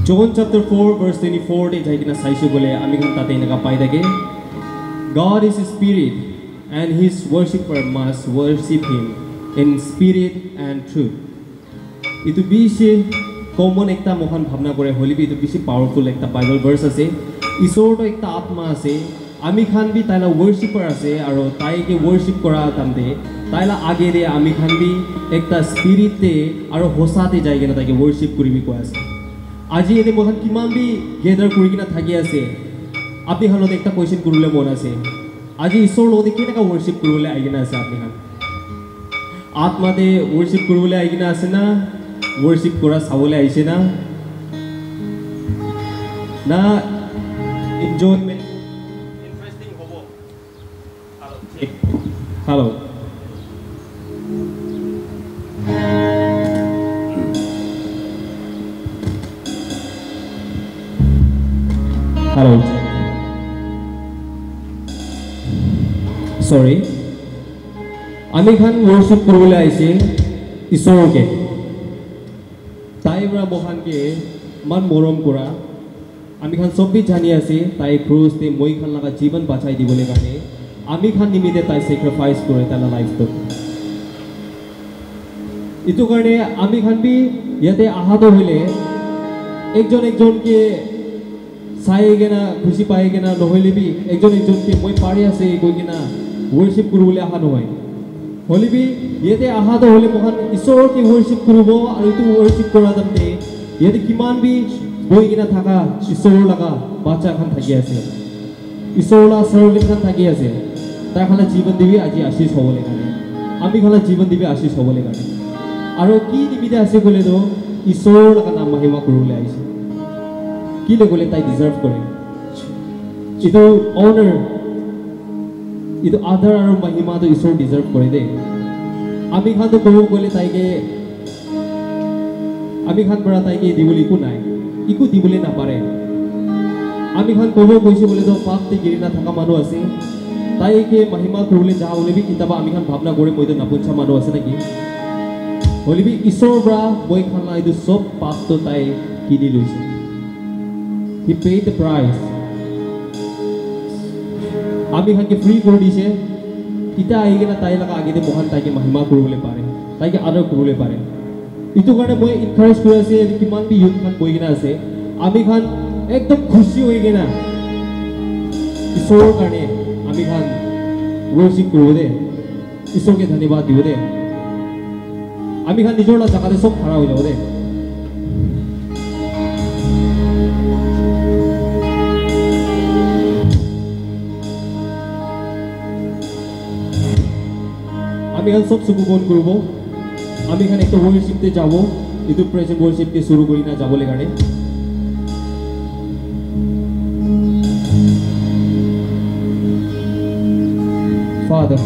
John chapter 4 verse 24 te jaikina saishu bole ami kan tate naga pai dage God is a spirit and his worshipper must worship him in spirit and truth. Itu bishi common ekta mohan bhavna kore holibi itu bishi powerful ekta Bible verse ase. Isor to ekta atma ase. Ami khan bi taila worshipper ase aro tai ke worship kora tamde taila age re ami khan bi ekta spirit te aro hosa te jaigena taike worship koribi ko ase. Aji ede mohan kiman bi gather kurigina thaki ase. Apni hanot ekta question kurule mon ase. Aji isor lode kenaka worship kurule aigena ase apni khan. Atma te worship kurule aigena ase na worship kora sabole aise na na enjoyment interesting hobo. Hello. Hello. Sorry. Ami khan worship korole aise isor ke. Taibra mohan ke man morom kora. Ami khan sobi jani ase tai cross te moi khan laga jiban bachai dibole karone. Ami khan nimite tai sacrifice kore tala life to. Itu karone ami khan bi yate ahado hoile ekjon ke saigena khushi paigena nohole bi ekjon ke moi pari ase goigena worship kurule aha noy holibi yete ahado hole mohan isor ke worship kurubo aru tu worship kora damte yete kiman bi boigena thaka isor laga bacha khan thaki ase isor la servant khan thaki ase ta khala jiban dibi aji ashish hobole kane ami khala jiban dibi ashish hobole kane aru ki dibide ase gole do isor laga nam mahima kurule aise ki le gole tai deserve kore ito honor itu adhar aru mahima to isor deserve kore de ami khan to kobo gole tai ke ami khan bara tai ke dibuli ku nai iku dibule na pare ami khan kobo koise bole to pap te girina thaka manu ase tai ke mahima kurule ja hole bi kitaba ami khan bhabna kore moi to napuncha manu ase naki holibi isor bra moi khan la itu sob pap to tai kini loise. He paid the price. Ami khan ke free kori dise. Ita aigena tai laga age de mohan tai ke mahima kurule pare. Tai ke honor kurule pare. Itu karone moi encourage kore ase kiman bi youth khan boigena ase. Ami khan ekdom khushi hoigena. Isor karone ami khan worship kuru de. Isor ke dhanyabad dibo de. Ami khan nijor la jaga de sob khara hoi jabo de. আমি খান সব সুকুবন করব আমি খান একটা worship তে যাব itu present worship কে শুরু করি না যাবলে গানে Father,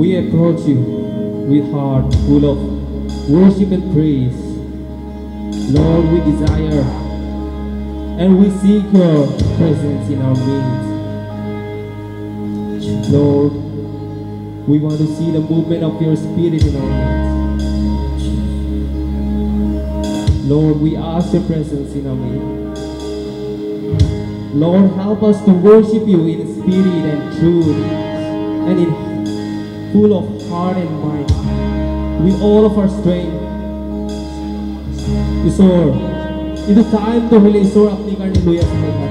we approach you with heart full of worship and praise. Lord, we desire and we seek your presence in our midst. Lord, we want to see the movement of your spirit in our midst. Lord, we ask your presence in our midst. Lord, help us to worship you in spirit and truth and in full of heart and mind with all of our strength. Isor, itu time to hole Isor apni karne loya sakha.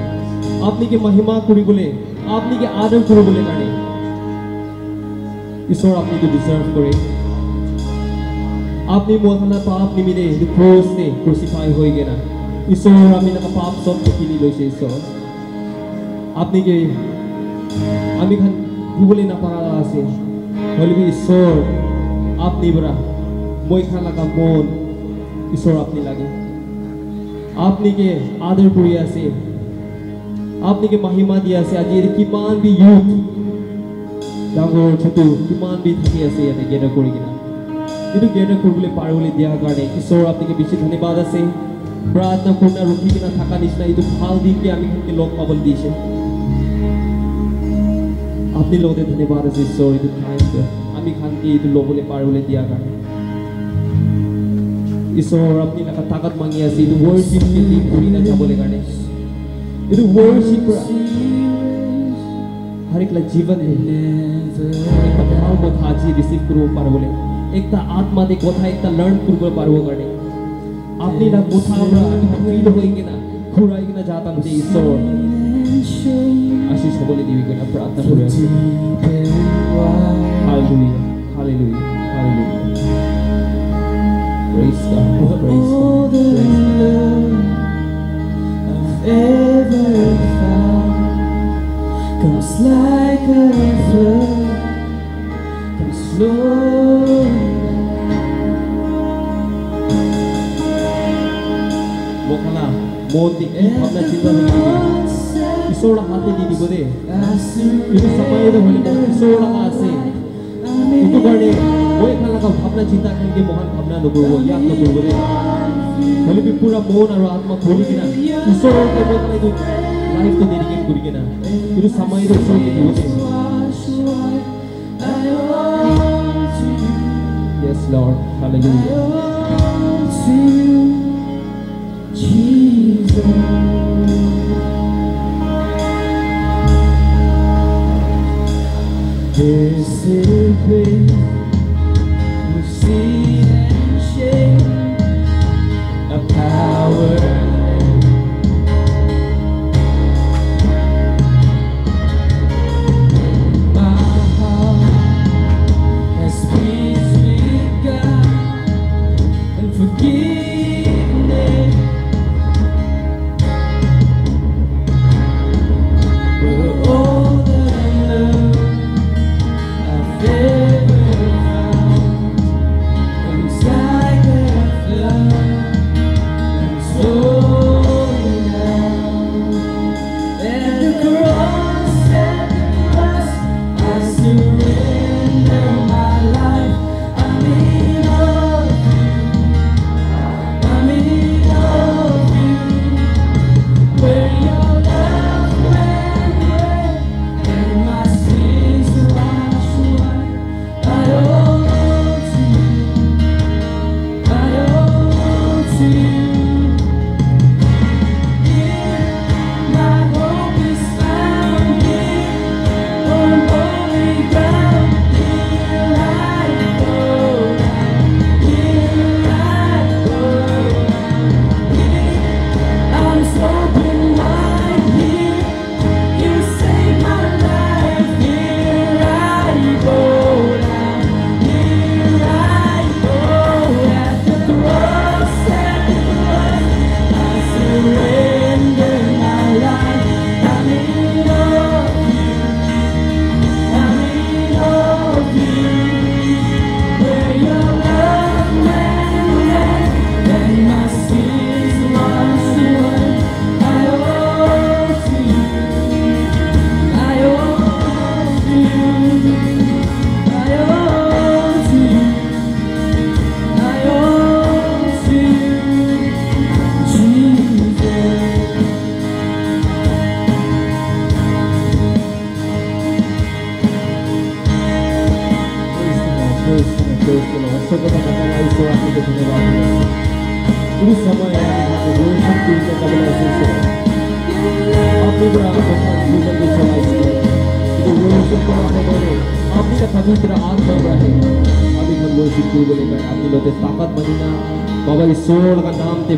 Apni ke mahima kuri bole, apni ke adar kuri bole karne. Isor apni to deserve kore. Apni mohana paap nimide the cross te crucify hoi gena. Isor ami na paap sob ke kini loise Isor. Apni ke ami khan bole na para ase. Holibi Isor apni bara moi khan laga mon Isor apni lage. Apni ke adar kori ase. Apni ke mahima diya ase aji kiman bi youth Dangor chotu kiman bi thaki ase yate gather kori kina itu gather koribole paribole dia karone Isor apni ke bishi dhanyabad ase pratna korna rukhi kina thaka nishna itu phal di ke ami khan log pabol dise apni lode dhanyabad ase Isor itu time ami khan ke itu lobole paribole dia karone ঈশ্বৰৰ আপুনি তাকাত মাঙি আছে এইটো worship live কৰি না যাবলৈ কাৰণে এইটো worship हरेकलाई जीवन एक ভাল কথা আজি ৰিসিভ কৰিব পাৰবলে একটা আত্মাতে কথা একটা লাৰ্ন কৰিব পাৰব কাৰণে আপনি না কথা আমরা আমি ফিল হই কিনা ঘুরাই কিনা যাতাম যে ঈশ্বর আশীষ সকলে দিবি কিনা প্রার্থনা করে আছি hallelujah hallelujah hallelujah praise God praise God ever found comes like a flood, comes flowing Mokana, moti, hamna cinta begini. Isora hati di dibode. Itu sampai itu boleh isora kasih. Itu karena boleh kalau kau hamna cinta kan dia mohon hamna nubur, ya nubur boleh. Boleh pura mohon aru atma boleh kena. Isora ke mohon itu life tu dedicated kuri kena. Itu sampai itu isora ke dibode. Yes Lord, hallelujah. This is a place we see and shake a power. My heart has peace with God and forgiveness. We're all that I love.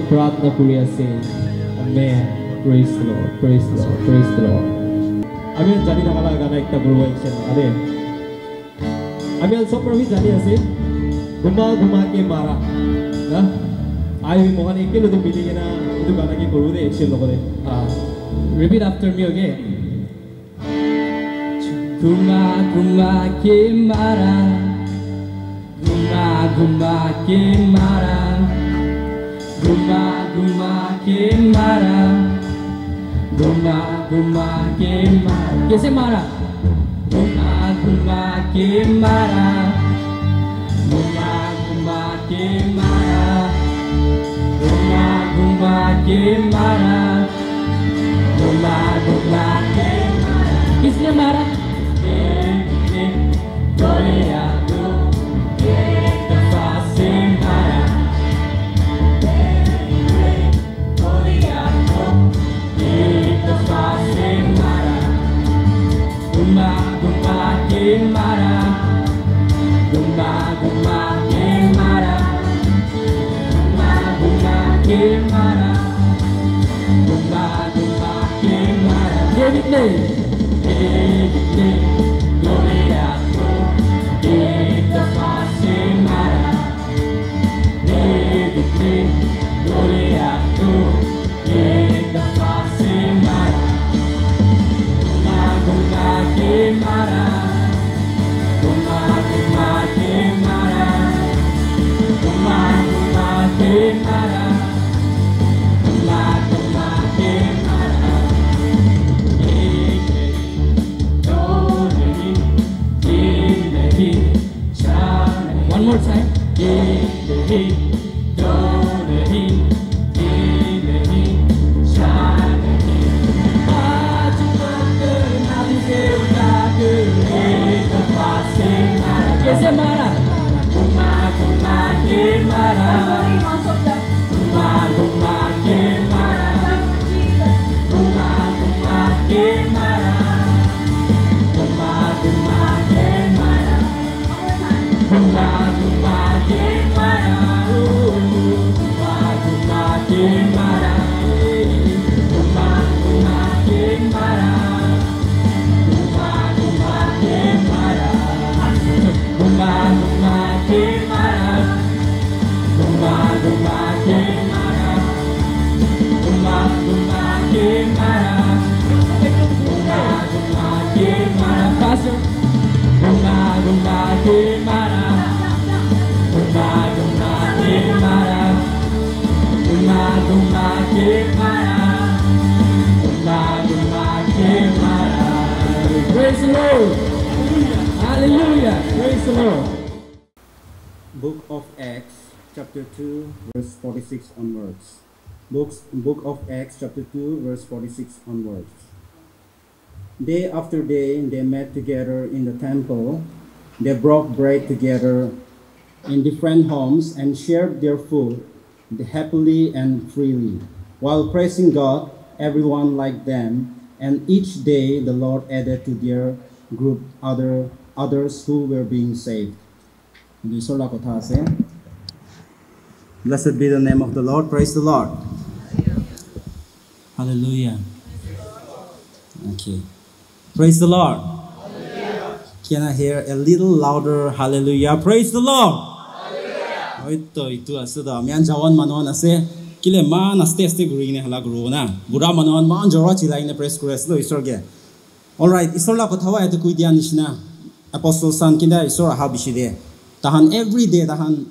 प्रार्थना करिया से आमेन praise the Lord praise the Lord praise the Lord आमेन जानी थाकाला गाना एकटा Barwa action आरे आमेन सब प्रभु जानी आसे घुमा घुमा के मारा ना आई मोहन एके लोदे मिली केना इतो गाना के करू दे action लगरे repeat after me again घुमा घुमा के मारा घुमा घुमा के मारा Guma guma ke mara, guma guma ke mara. Kaise mara? Guma guma ke mara, guma guma ke mara, guma guma ke mara, guma guma ke mara. Kisne mara? mara gumba gumba ke mara gumba gumba ke mara gumba gumba ke mara David Lee gloria tu kita kasih mara David Lee gloria tu kita kasih mara gumba gumba ke mara gumba gumba ke mara gumba gumba ke mara gumba gumba ke mara one more time Ese mara, gumba gumba ke mara, gumba gumba ke mara, gumba gumba ke mara, gumba gumba ke mara, gumba gumba ke mara, gumba gumba ke mara, gumba gumba ke mara, gumba gumba ke mara. Gumba gumba ke mara, gumba gumba ke mara, gumba gumba ke mara, gumba gumba ke mara, Pastor. Gumba gumba ke mara, gumba gumba ke mara, gumba gumba ke mara, gumba gumba ke mara. Praise the Lord. Hallelujah. Praise the Lord. Book of Acts, chapter 2, verse 46 onwards. Book of Acts, chapter 2, verse 46 onwards. Day after day, they met together in the temple. They broke bread together in different homes and shared their food happily and freely. While praising God, everyone liked them, and each day the Lord added to their group others who were being saved. Blessed be the name of the Lord. Praise the Lord. Hallelujah. Okay. Praise the Lord. Hallelujah. Can I hear a little louder? Hallelujah. Praise the Lord. Hallelujah. Itu asuda mian jawan manon ase kile man aste guri ne hala guru na gura manon man jora chilai ne praise kures lo isorge. All right, isorla kothawa etu kuidia nishna Apostle San kinda isor ha bishide. Tahan every day tahan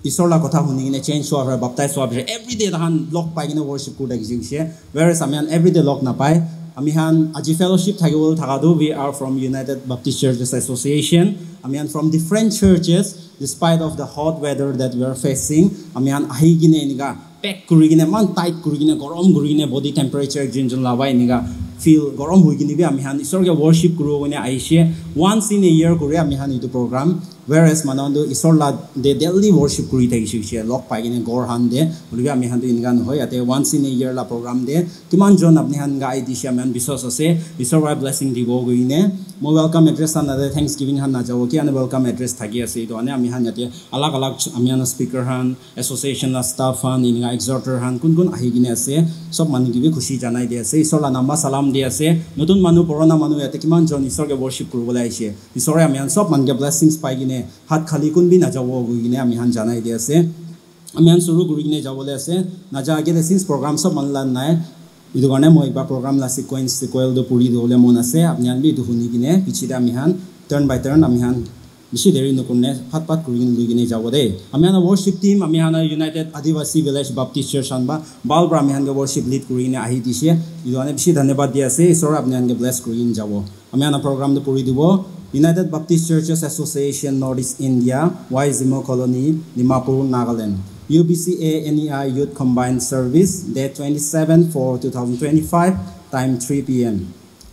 isorla kotha huni ne change so ha baptize so every day tahan lock pai ne worship kuda gijing whereas amian every day lock na pai amihan aji fellowship thagol thagadu we are from United Baptist Churches Association amihan from different churches despite of the hot weather that we are facing amihan ahi gine niga pack kurigine man tight kurigine gorom gurine body temperature jinjun lawai niga feel gorom huigini bi amihan isor ge worship kuro gone aishe once in a year kore amihan itu program whereas manondo isor la de daily worship kuri thagishe lok pai gine gor han de bolibi amihan tu ingan hoy ate once in a year la program de kiman jon apni han ga idisha man bisos ase isor wa blessing dibo goine mo welcome address and the thanksgiving han na jawo ki an welcome address thagi ase to ane amihan yate alag alag amihan speaker han association la staff han inga exhorter han kun kun ahi gine ase sob manu gibi khushi janai de ase isor la namba salam de ase notun manu purana manu yate kiman jon isor ge worship kurbo lai aise isor amihan sob man ge blessings pai gine hat khali kun bi na jawo gine amihan janai de ase amihan suru guri gine jawo le ase na ja ge the since program sob man lan nai idu gane moi ba program la sequence sequel do puri do le mon ase apnian bi du huni gine pichida amihan turn by turn amihan bishi deri no kunne phat pat kurin lu gine jawo de amihan worship team amihan United Adivasi Village Baptist Church anba balbra amihan ge worship lead kurine ahi dise idu ane bishi dhanyabad dia ase isor apnian ge bless kurin jawo amihan program do puri dibo United Baptist Churches Association Northeast India Waizimo Colony Dimapur Nagaland UBCA NEI Youth Combined Service, date 27/4/2025, time 3 p.m.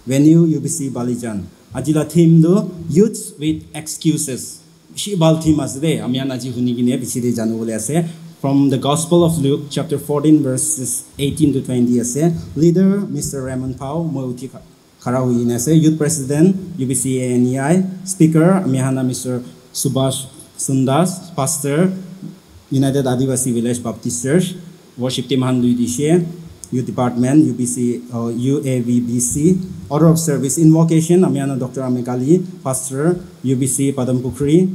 Venue UBC Balijan. Ajila theme do Youths with Excuses. Shibal theme as de amian aji hunigine bichide janule ase from the Gospel of Luke chapter 14 verses 18 to 20 ase. Leader Mr. Raymond Pau moiuti khara hui na ase youth president UBC ANEI speaker amihana Mr. Subhash Sundas pastor United Adivasi Village Baptist Church worship team han lui dishe youth department UBC UAVBC order of service invocation amihana Dr. Amikali pastor UBC Padampukri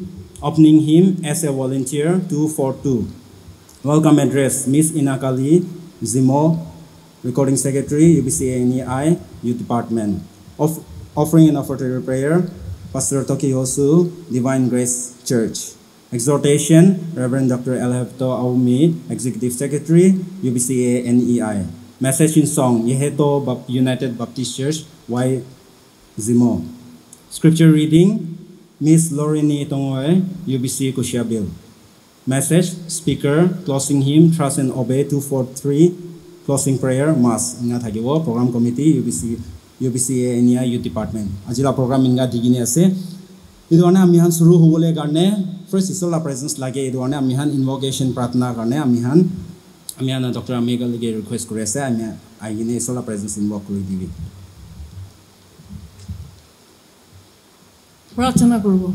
opening hymn as a volunteer 242 welcome address Miss Inakali Zimo recording secretary UBC ANEI youth department offering an offertory prayer Pastor Toki Hosu Divine Grace Church exhortation Reverend Dr. Elhefto Aumi executive secretary UBC ANEI message in song Yeheto United Baptist Church Y Zimo scripture reading Miss Lorini Tongoe UBC Kushabil message speaker closing hymn Trust and Obey 243 closing prayer mass inga thakibo program committee UBC ANEI youth department ajila program inga digini ase idone amihan suru hobole karne first isola presence lage idone amihan invocation pratna karne amihan Dr. Amegal ge request kore ase ami aigine isola presence invoke kori dibi प्रार्थना करूँ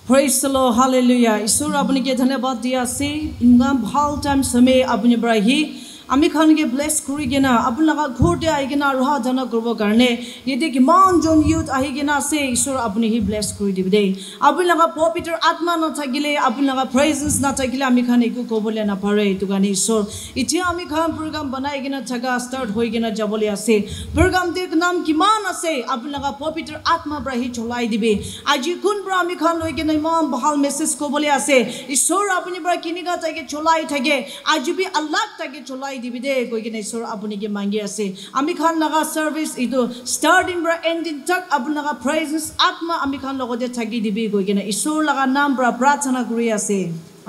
Praise the Lord, hallelujah. ईश्वर अपने के धन्यवाद दिया से इनका भाल time समय अपने बराही आमी खान के bless करी के ना अपन लगा घोटे आई के ना रुहा धना करवो करने ये देख मान जोन यूथ आई के ना से ईश्वर अपने ही bless करी दिबदे अपन लगा पवित्र आत्मा ना थागिले अपन लगा presence ना थागिले आमी खान एको कोबले ना पारे तो गाने ईश्वर इथे आमी खान प्रोग्राम बनाए के ना थागा start होई के ना जबले आसे प्रोग्राम देख नाम किमान आसे अपन लगा पवित्र आत्मा ब्राही चलाई दिबे आज कुन ब्रा आमी खान होई के ना मान बहाल मैसेज कोबले आसे ईश्वर अपने ब्रा किनिगा थागे चलाई थागे आज भी अल्लाह थागे चलाई दिबिदे कोई के ईश्वर अपने के मांगे आसे आमी खान लगा सर्विस इतो स्टार्टिंग ब्रा एंडिंग तक अपन लगा प्रेजेंस आत्मा आमी खान लगते थागी दिबे कोई के ईश्वर लगा नाम ब्रा प्रार्थना करी आसे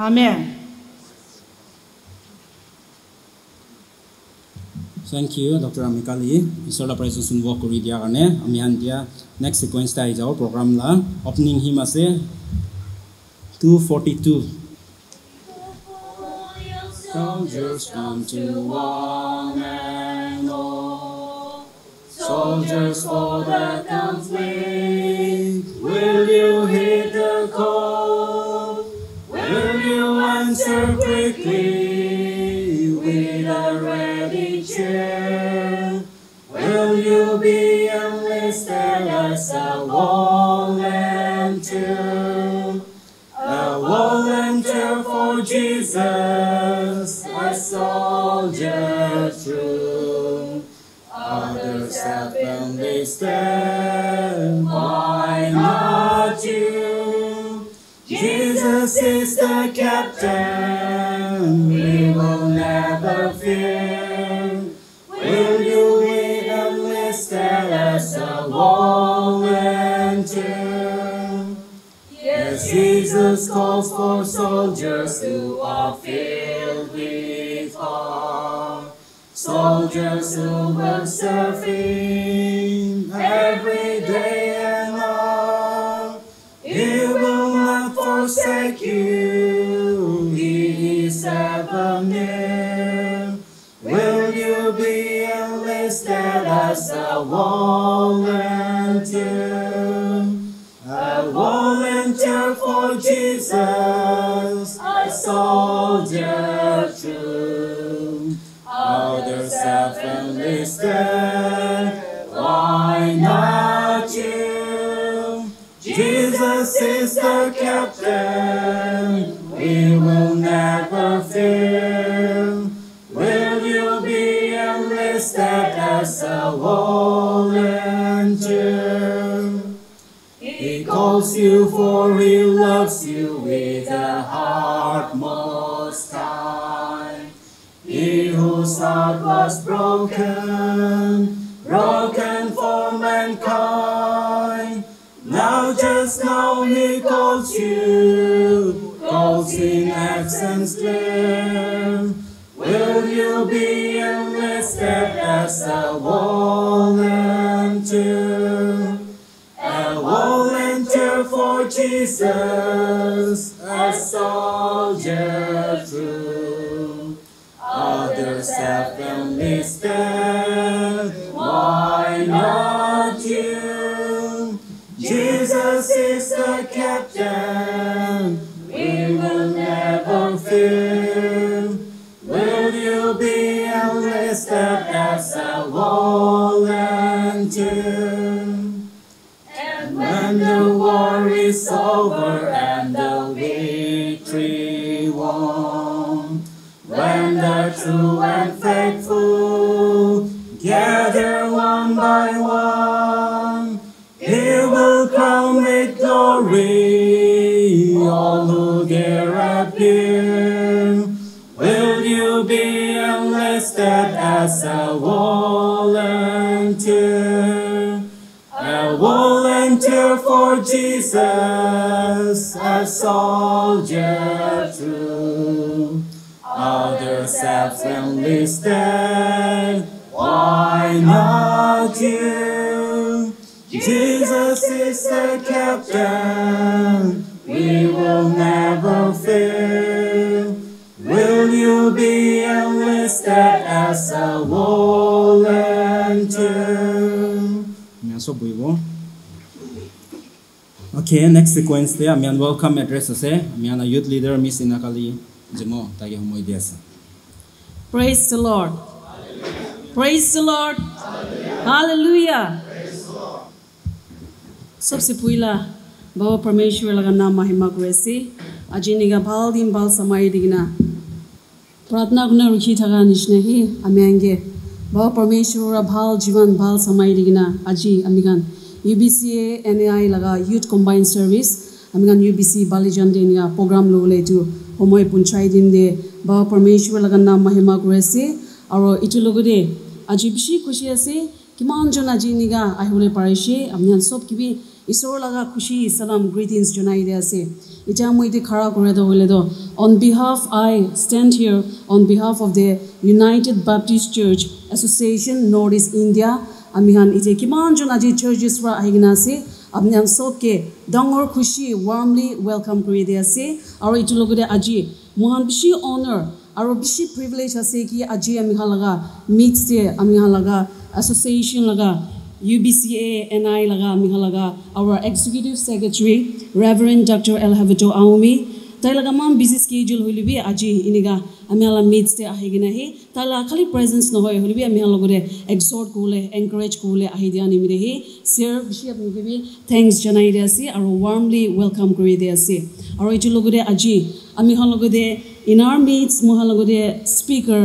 आमेन Thank you, Dr. Amikali. Isola presence invoke kori dia karne amihan dia next sequence ta jao program la opening hymn ase 242 Soldiers come to war and all soldiers for the conflict will you heed the call will you answer quickly with a ready cheer will you be enlisted as a volunteer for Jesus a soldier true others have enlisted why not you Jesus is the captain we will never fear will you be enlisted as a volunteer yes Jesus calls for soldiers who are filled with heart soldiers who will serve him every day and all he will not forsake you he is ever near will you be enlisted as a volunteer for Jesus a soldier true others have enlisted why not you Jesus is the captain we will never fail will you be enlisted as a volunteer he calls you for he loves you with a heart most high he whose heart was broken for mankind now just now he calls in accents clear will you be enlisted as a volunteer for Jesus a soldier true others have enlisted why not Jesus is the captain, we will never fear. Will you be enlisted as a volunteer? And when the war is over and the victory won, when the true and faithful gather one by one, He will crown with glory all who dare appear. Will you be enlisted as a volunteer? A volunteer for Jesus, a soldier true. Others have enlisted, why not you? Jesus is the captain, we will never fail. Will you be enlisted as a volunteer? Okay, next sequence there. I'm welcome address. I'm a youth leader, Miss Inakali Jimo. Praise the Lord. Praise the Lord. Hallelujah. सबसे पहिला बाबा परमेश्वरलाई नाम महिमा गरेसी अजिनिगा भाल दिन भाल समय दिगिना प्रार्थना गर्न रुखी थाका निस्ने हि हामी आंगे बाबा परमेश्वर भाल जीवन भाल समय दिगिना अजि अमिगान UBCA NAI लगा youth combined service अमिगान UBC बालिजन दिनिगा प्रोग्राम लोले तु समय पुंचाइ दिन दे बाबा परमेश्वर लगा नाम महिमा गरेसी और इटु लोगदे अजि बिसि खुशी आसे किमान जन अजिनिगा आइहुले पारिसे अमिगान सब किबि ईश्वर लगा खुशी सलाम greetings जुनाई दे आसे इटा मुइते खरा करे दो होले दो on behalf I stand here on behalf of the United Baptist Church Association Northeast India अमिहान इटे किमान जन अजि churches रा आइगना से अमिहान सब के डंगर खुशी warmly welcome करे दे आसे और इटु लोगदे अजि मुहान बिसि honor और बिसि privilege आसे कि अजि अमिहान लगा meet से अमिहान लगा association लगा UBCA NI laga miha laga our executive secretary Reverend Dr. Elhaveto Aomi tai laga mam busy schedule holibi aji iniga amela meets te ahigina hi tala khali presence no hoy holibi amela logore exhort kole encourage kole ahidia nimire hi sir bishi apni gibi thanks janai de ase aro warmly welcome kori de ase aro itu logore aji ami han logode in our meets moha logode speaker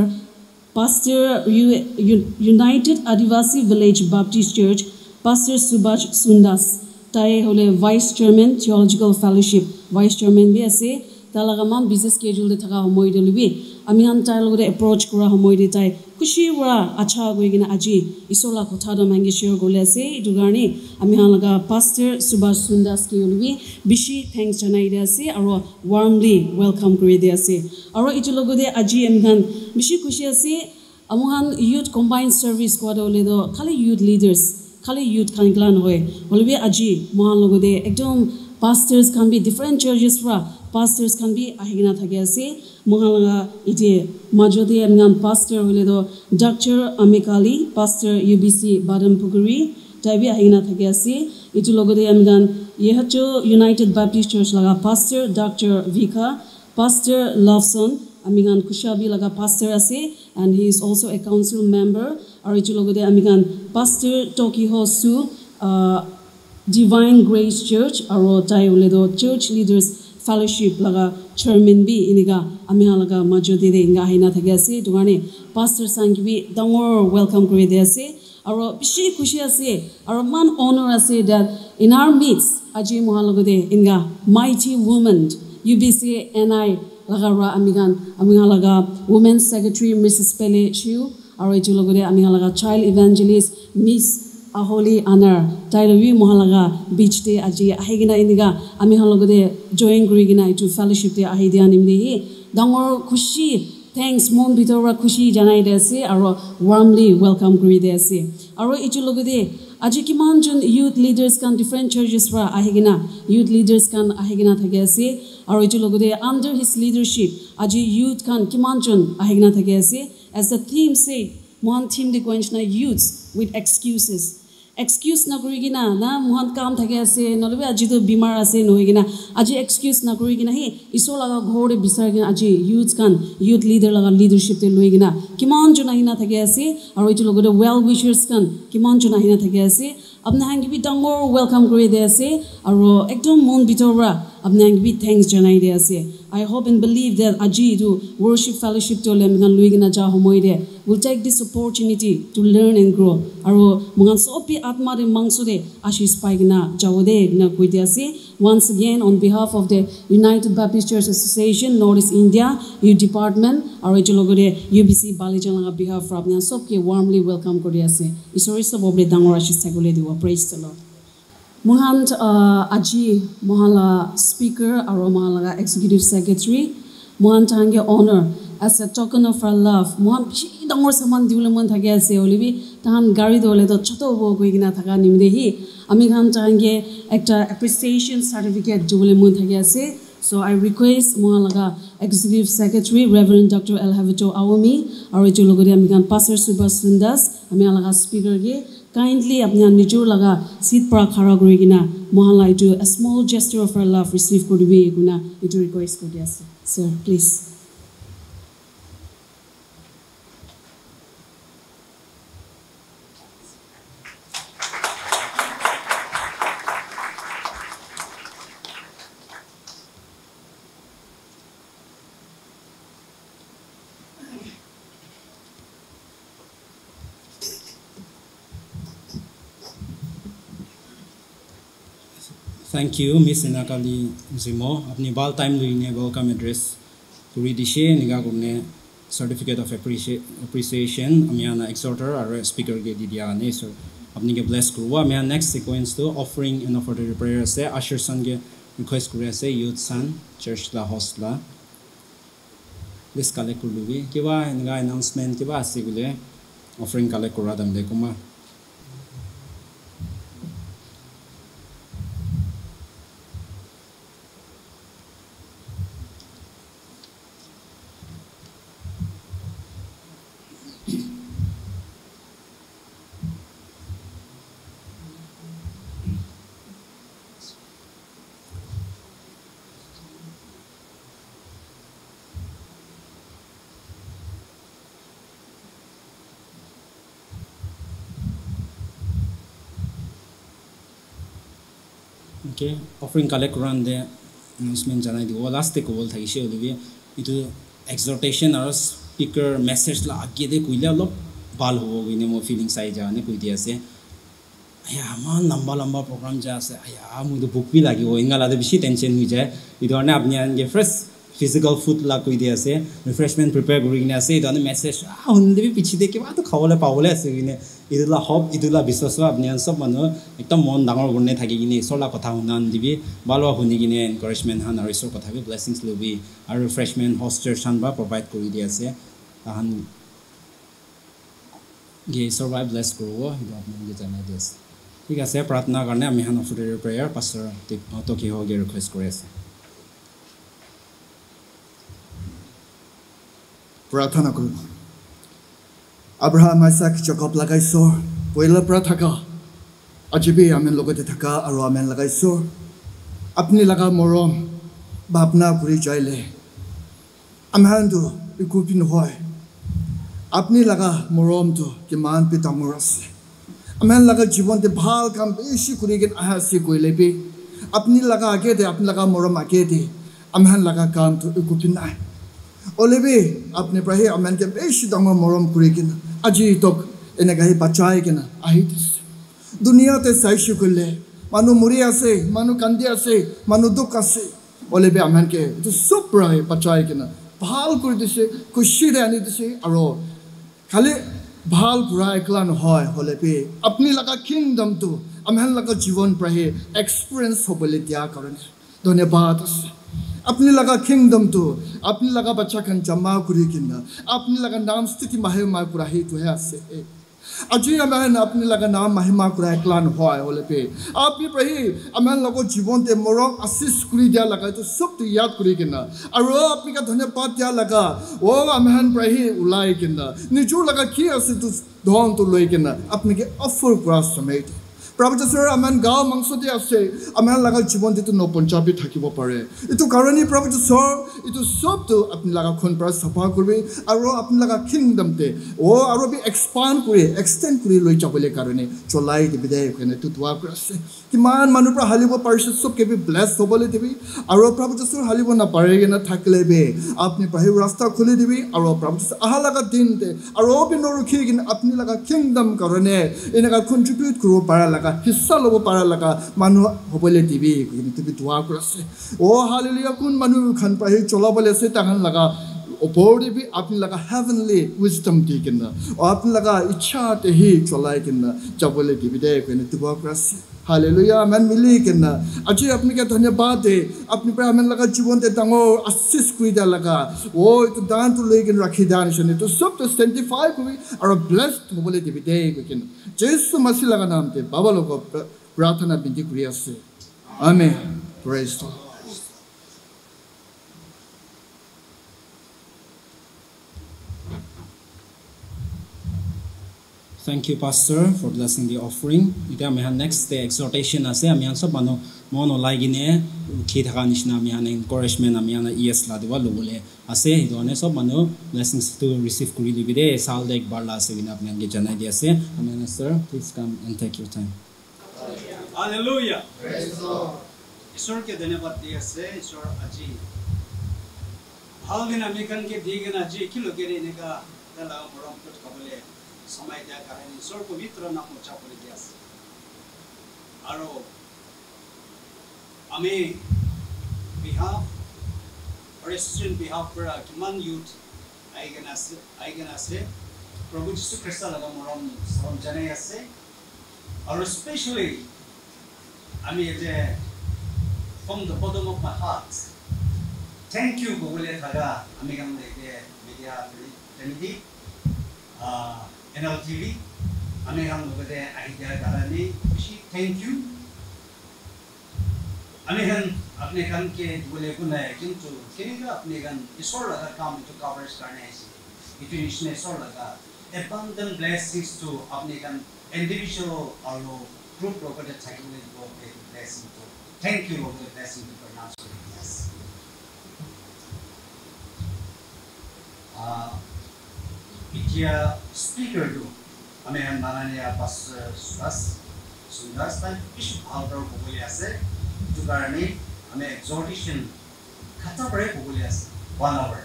Pastor United Adivasi Village Baptist Church, Pastor Subhash Sundas, Tai hole Vice Chairman Theological Fellowship, Vice Chairman bi ase, talagamam business schedule de thaka homoi de libi, ami han tai logode approach kora homoi de tai, khushi wara acha goigina aji, isola kotha do mangi share gole ase, itu garni ami han laga Pastor Subhash Sundas ki libi, bishi thanks janai de ase, aro warmly welcome kori de ase, aro itu logode aji ami han bishi khushi ase amuhan youth combined service ko dole do khali youth leaders khali youth khan klan hoy bolbe aji mohan logode ekdom pastors can be different churches fra pastors can be ahigina thake ase mohan laga ite majodi amnam pastor hole do Dr. Amikali pastor UBC Badampuguri taibi ahigina thake ase itu logode amgan yehacho United Baptist Church laga pastor Dr. Vika pastor Loveson Amigan Kushabi laga pastor ase and he is also a council member arichu logode amigan pastor Tokiho Su Divine Grace Church aro tai uledo church leaders fellowship laga chairman bi iniga amiha laga majodi de inga hina thake ase dugane pastor sangibi dangor welcome kore de ase aro bishi khushi ase aro man honor ase that in our midst aji moha logode inga mighty woman UBCA NI laga amigan laga women's secretary Mrs. Pele Chiu aro itu logode amiga laga child evangelist Miss Aholi Anar tailowi mohalaga beach te aji ahigina iniga amiga logode join grigina itu fellowship te ahidia nimri dangor khushi thanks mon bitora khushi janai de ase aro warmly welcome kori de ase aro itu logode aji kiman jon youth leaders kan different churches ra ahigina youth leaders kan ahigina thake ase aro itu logode under his leadership aji youth kan kiman jon ahigina thake ase as the theme say one theme de koinchna youths with excuses excuse naguri gina na mohan kam thake ase nolbe aji to bimar ase nohi gina aji excuse naguri gina hi isor laga ghor de bisar gina aji youth leader laga leadership te loi gina kimon jona hina thake ase aro itu logote well wishers kan kimon jona hina thake ase apna hangi bi dangor welcome kori de ase aro ekdom mon bitora apna hangi bi thanks janai de ase I hope and believe that aji to worship fellowship to lem gan loi gina ja homoi de will take this opportunity to learn and grow aro mungan sopi atma de mangsu de ashis pai gina jawode na koi de ase once again on behalf of the United Baptist Church Association Northeast India youth department aro itu logote UBC Balijan laga behalf for apna sob ke warmly welcome kori ase isori sob obre dangor ashis thakole diwa praise the Lord Mohan aji mohala speaker aro mohala executive secretary mohan tange honor as a token of our love mohan bishi dangor saman diule mon thake ase olibi tahan gari dole to choto bo goi gina thaka nimde hi ami khan tange ekta appreciation certificate dule mon thake ase so I request mohala executive secretary Reverend Dr. El Havito Awami aro itu logori ami khan Pastor Subhas Sundas ami alaga speaker ge kindly apna nijor laga seat para khara kori gina mohala itu a small gesture of our love receive koribe guna itu request kori ase sir please Thank you, Miss Inakali Zimo. Apni bal time luine welcome address kuri dishe niga gumne certificate of appreciation amiana exhorter or speaker ge didia ne so apni ge bless kurwa amia next sequence to offering and offertory prayer se usher son ge request kuri ase youth son church la host la list collect kurlubi kiba niga announcement kiba ase gule offering collect kura dam de kuma Okay, offering collect run the announcement janai di last take all thai she olivi itu exhortation or speaker message la age de kuila lo bal ho gine mo feeling sai ja ne koi dia se aya man lamba program ja se aya mu do book bi lagi ho ingala de bishi tension hui jay idu ne apni an ge fresh physical food la koi dia se refreshment prepare kori gine ase idu ne message hunde bi pichi de ke ba to khawale pawole ase gine idula hope idula biswaswa apni an sob manu ekta mon dangor gunne thaki gine sola kotha hunan dibi balwa huni gine encouragement han arisor kotha bi blessings lobi ar refreshment hostel shan ba provide kori dia ase han ge survive bless korbo idu apni ge janai des ঠিক আছে প্রার্থনা karne ami han offertory prayer pastor to ki hoge request kore ase प्रार्थना करूँ Abraham आइसाक जकब लगाइसो पहिला পৰা থাকা আজিবি আমেন লগতে থাকা আৰু আমেন লাগাইছো আপনি লাগা মৰম ভাবনা কৰি যাইলে আমানটো ইকুপি নহয় আপনি লাগা মৰমটো কিমান পিতামৰ আছে আমেন লাগা জীৱনতে ভাল কাম বেছি কৰি গেন আহাসি কইলেবি আপনি লাগা আগে দে আপনি লাগা মৰম আগে দে আমেন লাগা কামটো ইকুপি নাই Olebi apne prahe amen ke beshi dangor morom kuri kina aji tok enegahi bachai kina ahitis dunia te saishu kulle manu muri ase manu kandi ase manu duk ase olebi amen ke to suprai bachai kina bhal kuri dise khushi de ani dise aro khale bhal pura ekla no hoy olebi apni laga kingdom tu amen laga jivan prahe experience hobole dia karone dhanyabad ase अपने लगा kingdom तो अपने लगा बच्चा खन जमा करी किन्ना अपने लगा नाम स्थिति महिमा कुराही तो है ऐसे अजी अमेन अपने लगा नाम महिमा कुराही क्लान हुआ है बोले पे आप भी प्रही अमेन लोगों जीवन ते मोरम आशीष कुरी दिया लगा तो सब तो याद करी किन्ना और वो अपने का धन्यवाद दिया लगा वो अमेन प्रही उलाई किन्ना निजो लगा किया से तो धोन तो लोई किन्ना अपने के ऑफर कुरास समेत প্ৰভু যীশুৰ আমান গাঁও মাংসতে আছে আমাৰ লগা জীৱন যিটো নপঞ্চাবি থাকিব পাৰে এইটো কাৰণে প্ৰভু যীশুৰ এইটো সবটো আপুনি লগা খন পৰা চাফা কৰিবি আৰু আপুনি লগা কিংডমতে আৰু বি এক্সপান্ড কৰি এক্সটেন্ড কৰি লৈ যাবলৈ কাৰণে চলাই দিবি দে কাৰণে তো দোৱা কৰিছে কিমান মানুহ পৰা হালিব পাৰিছে সবকে বি ব্লেছ হ'বলৈ দিবি আৰু প্ৰভু যীশুৰ হালিব নাপাৰেগে না থাকিলে বে আপুনি প্ৰায় ৰাস্তা খুলি দিবি আৰু প্ৰভু যীশু আহা লগা দিনতে আৰু বি নৰখি কিনে আপুনি লগা কিংডম কাৰণে এনেকা কন্ট্ৰিবিউট কৰিব পাৰা লগা হিস্সা ল'ব পাৰা লগা মানুহ হ'বলৈ দিবি তুমি দোৱা কৰিছে হালেলুয়া কোন মানুহ খান প্ৰায় চলাবলৈ আছে তাহান লগা ওপৰ দিবি আপুনি লগা হেভেনলি উইজডম দি কিনে আপুনি লগা ইচ্ছাতে হি চলাই কিনে যাবলৈ দিবি দে কাৰণে দোৱা কৰিছে হালেলুয়া আমেন মিলি কিনে আজি আপোনাকে ধন্যবাদ দে আপুনি পৰা আমেন লগা জীৱনতে ডাঙৰ আশীষ কৰি দিয়া লগা এইটো দানটো লৈ কিনে ৰাখি দিয়া নিচিনা এইটো চবটো চেণ্টিফাই কৰি আৰু ব্লেছড হ'বলৈ দিবি দে কিনে যীশু মसीह লগা নামতে বাবা লোকক প্ৰাৰ্থনা বিনতি কৰি আছে amen praise the Thank you, Pastor, for blessing the offering. Ita mihan next day exhortation ase amihan sob manu mono laigine ki thaka nishna amihan encouragement amihan es la dewa lobole ase idone sob manu blessings to receive kuri libide sal de ekbar la ase gina apni ge janai di ase amen sir please come and take your time. Hallelujah, praise the Lord. Ishwar ke dhanyawad di ase ishwar aji hal din amikan ke digena aji kilo kere neka dala moram put kabole समय दिया कारण ईश्वर पवित्र नाम उच्चा कर दिया आरो आमी बिहाफ रेस्टोरेंट बिहाफ पर किमान यूथ आइगना से प्रभु यीशु ख्रिस्ट लगा मरम सरम जने আছে आरो स्पेशली आमी जे from the bottom of my heart thank you बोले थागा आमी गम देखे media ट्रेनिटी NLTV, ame ham logo de idea garani, thank you. Ame han apne kan ke bole ko na kintu kiniga apne kan isor laga kam to covers karne aise. Itu ishne isor laga abundant blessings to apne kan individual aro group logo de thakile go blessing to. Thank you for the blessing to pronounce yes. Itia speaker do ame han manania pastor Sundas tan ish outdoor bole ase to karani ame exhortation khata pare bole ase 1 hour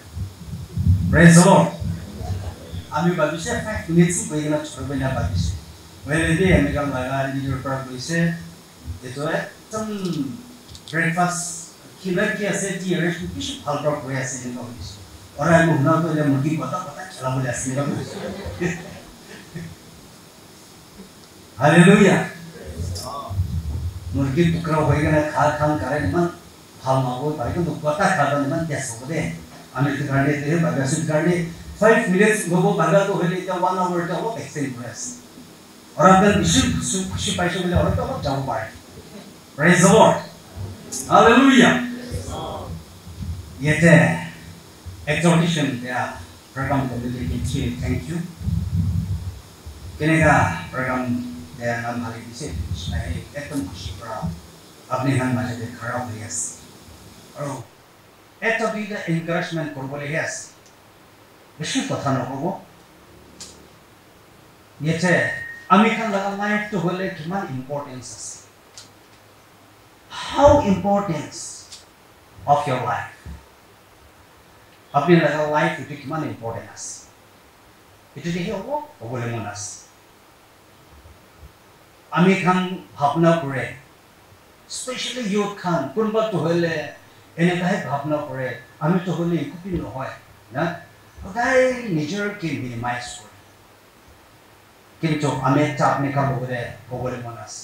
praise the Lord ami babise 5 minutes koigena chorobena babise wele de ame kam laga leader par koise eto tam breakfast killer ki ase ti resh ish outdoor koise ase no और आई मुन्ना तो ले मुर्गी पता चला बोले असली का hallelujah मुर्गी टुकड़ा होएगा ना खान करे निमन हाल मांगो भाई को पता खाता निमन कैसे हो दे हमें तो गाड़ी दे बगैर से गाड़ी 5 मिनट्स गोबो भागा तो होले तो 1 आवर तो वो एक्सटेंड प्रेस और अगर खुशी पैसे मिले और तो जाओ पाए प्रेज द लॉर्ड हालेलुया ये exhortation there program community thank you kenega program there nam hali dise nahi ekdom khushi pra apne han maje de khara hoye ase aro eta bi the encouragement korbole yes beshi kotha no hobo yete ami khan laga life to hole kiman importance ase how importance of your life अपने लगा life it किमान important us it देखिए वो बोले मनास आमी खान भावना करे specially youth Khan कुनबा तो होले एने काहे भावना करे आमी तो होले इकुपि न होय ना ओदाय निजर के मिनिमाइज करे किंतु आमी अपने का बोले मनास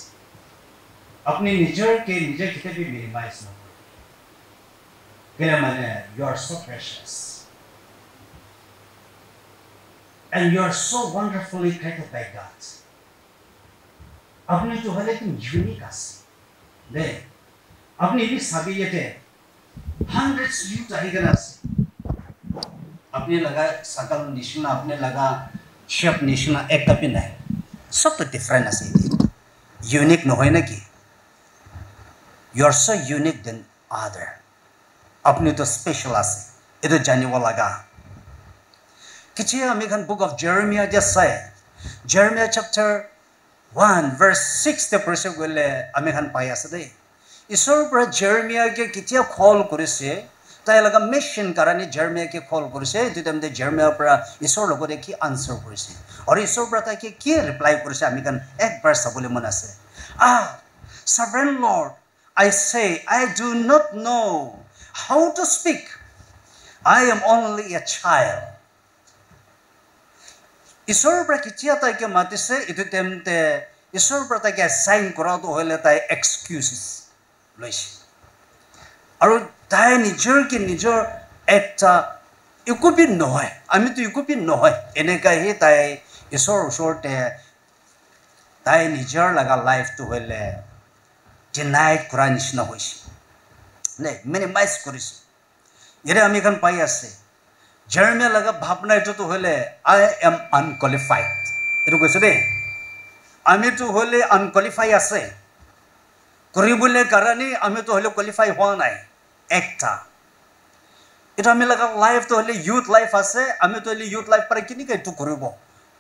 अपने निजर के निजे किते भी मिनिमाइज न you are so precious and you are so wonderfully created by God. अपने जो है लेकिन यूनिक आस दे अपने भी सभी ये थे hundreds youth आएगा ना अपने लगा सकल निश्चना अपने लगा शेप निश्चना एक कपिन है सब तो डिफरेंट आसे unique নহয় নেকি you are so unique than other আপনি তো স্পেশাল আছে এটা জানিব লাগা কিছু আমি খান বুক অফ জেরেমিয়া যে চাই জেরেমিয়া চ্যাপ্টার 1 verse 6 তে পড়ছে গলে আমি খান পাই আছে দেই ঈশ্বৰ পৰা জেৰেমিয়াকে কেতিয়া কল কৰিছে তাই লগা মিশন কাৰণে জেৰেমিয়াকে কল কৰিছে তেতিয়াতে জেৰেমিয়াৰ পৰা ঈশ্বৰৰ লগতে কি আনসাৰ কৰিছে আৰু ঈশ্বৰৰ পৰা তাই কি ৰিপ্লাই কৰিছে আমি খান একবাৰ চাবলৈ মন আছে sovereign lord I say I do not know how to speak I am only a child ঈশ্বৰৰ পৰা কেতিয়া তাইকে মাতিছে এটো তেমতে ঈশ্বৰৰ পৰা তাইকে সাইন কৰাটো হলে তাই এক্সকিউজেস লৈছে আৰু তাই নিজৰ একটা ইকুপি নহয় আমিতো ইকুপি নহয় এনেকাই তাই ঈশ্বৰৰ ওচৰতে তাই নিজৰ লগা লাইফটো হলে ডিনাইড কৰা নিচিনা হৈছে নে মিনিমাইজ কৰিছে ইয়াৰে আমি এখন পাই আছে জেৰেমিয়া লগা ভাৱনা এটোতো হলে I am unqualified এটো কৈছে দেই আমিতো হলে আনকোৱালিফাই আছে কৰিবলৈ কাৰণে আমিতো হলে কোৱালিফাই হোৱা নাই একটা এটা আমি লগা লাইফটো হলে ইউথ লাইফ আছে আমিতো হলে ইউথ লাইফ পারে কিনি কে এটো কৰিব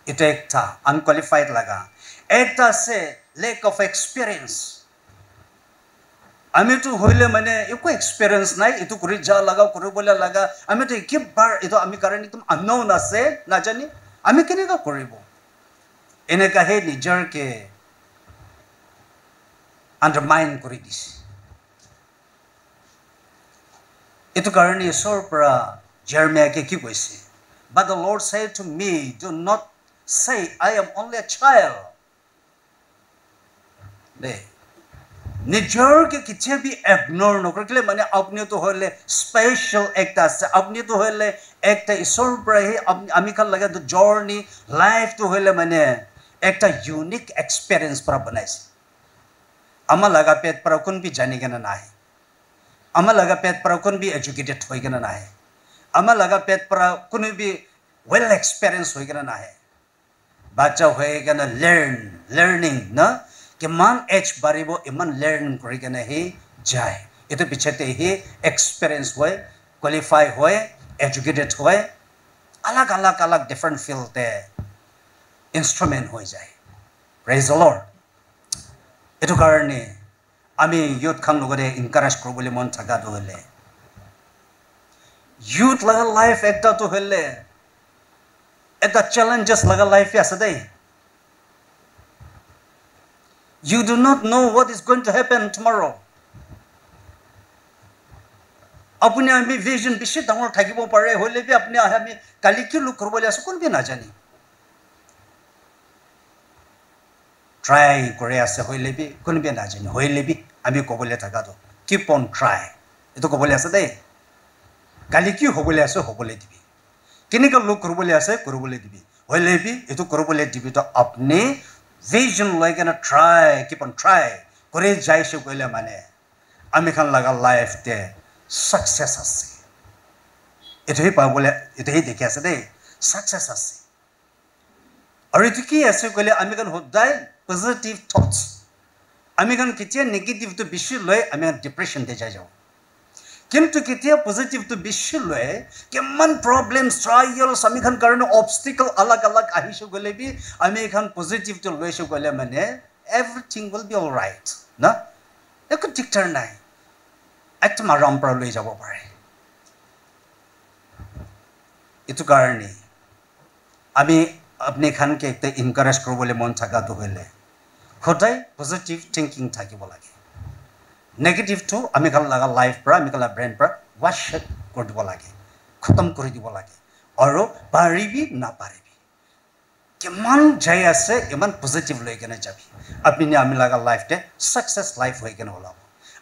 এটা একটা আনকোৱালিফাইড লগা একটা আছে লেক অফ এক্সপেৰিয়েন্স আমিতো হইলে মানে একো এক্সপেৰিয়েন্স নাই এটো কৰি যা লাগা কৰিবলৈ লাগা আমিতো কিবাৰ এটো আমি কাৰণে একদম unknown আছে না জানি আমি কেনেকা কৰিব এনেকা হে নিজৰকে আন্ডাৰমাইন কৰি দিছে এটো কাৰণে ঈশ্বৰৰ পৰা জেৰেমিয়াকে কি কৈছে but the Lord said to me do not say I am only a child দে নিজৰকে কিছে বি ইগনোৰ নকৰিলে মানে আপনি তো হলে স্পেশাল একটা আছে আপনি তো হলে একটা ঈশ্বৰৰ পৰা আমি কাল লাগে the journey life তো হলে মানে একটা ইউনিক এক্সপেৰিয়েন্স পৰা বনাইছে আমাৰ লাগা পেট পৰা কোন বি জানি কেনে নাই আমাৰ লাগা পেট পৰা কোন বি এডুকেটেড হৈ কেনে নাই আমাৰ লাগা পেট পৰা কোন বি ওয়েল এক্সপেৰিয়েন্স হৈ কেনে নাই বাচ্চা হৈ কেনে লাৰ্নিং না কিমান এজ বাঢ়িব ইমান লাৰ্ন কৰি কেনে হে যায় এটো পিছতে হে এক্সপেৰিয়েন্স হয় কোৱালিফাই হয় এডুকেটেড হয় আলাগ ডিফাৰেন্ট ফিল্ডে ইনস্ট্ৰুমেন্ট হৈ যায় প্ৰেজ দ্য লৰ্ড এটো কাৰণে আমি ইউথ খান লগতে এনকাৰেজ কৰিবলৈ মন থাকাটো হলে ইউথ লগা লাইফ একটা তো হলে এটা চ্যালেঞ্জেস লগা লাইফ আছে দেই You do not know what is going to happen tomorrow. Apni ami vision bishi dangor thakibo pare hole bi apni ami kali ki look korbole asu kon bi na jani. Try kore ase hole bi kon bi na jani hole bi ami kobole thaka to keep on try. Eto kobole ase dei. Kali ki hobole ase hobole dibi. Kinika look korbole ase korbole dibi. Hole bi eto korbole dibi to apni vision like gonna try keep on try kore jaise koile mane ami khan laga life te success ase eto hi pabole eto hi dekhi ase dei success ase aru eto ki ase koile ami khan hodai positive thoughts ami khan kitia negative to bishi loi ami khan depression te jai jao কিন্তু কেতিয়া positive তো বেশি লয় কেমন problems trials আমি খান কারণে অবস্টিকল আলাগ আহিছো গলে বি আমি এখান পজিটিভ তো লইছো গলে মানে এভরিথিং উইল বি অলরাইট না একো টিকটার নাই একটা আরাম পৰা লৈ যাব পাৰে এটো কাৰণে আমি আপনি খানকে একটা এনকাৰেজ কৰিবলৈ মন থাকাটো হলে সদায় পজিটিভ থিংকিং থাকিব লাগে Negative to আমি কাল লাগা লাইফ পৰা আমি কাল ব্ৰেইন পৰা ওয়াশ কৰি দিব লাগে খতম কৰি দিব লাগে আৰু পাৰিবি না পাৰিবি কিমান যাই আছে ইমান পজিটিভ লৈ কেনে যাবি আপনি আমি লাগা লাইফতে সাকসেস লাইফ হৈ কেনে ওলাব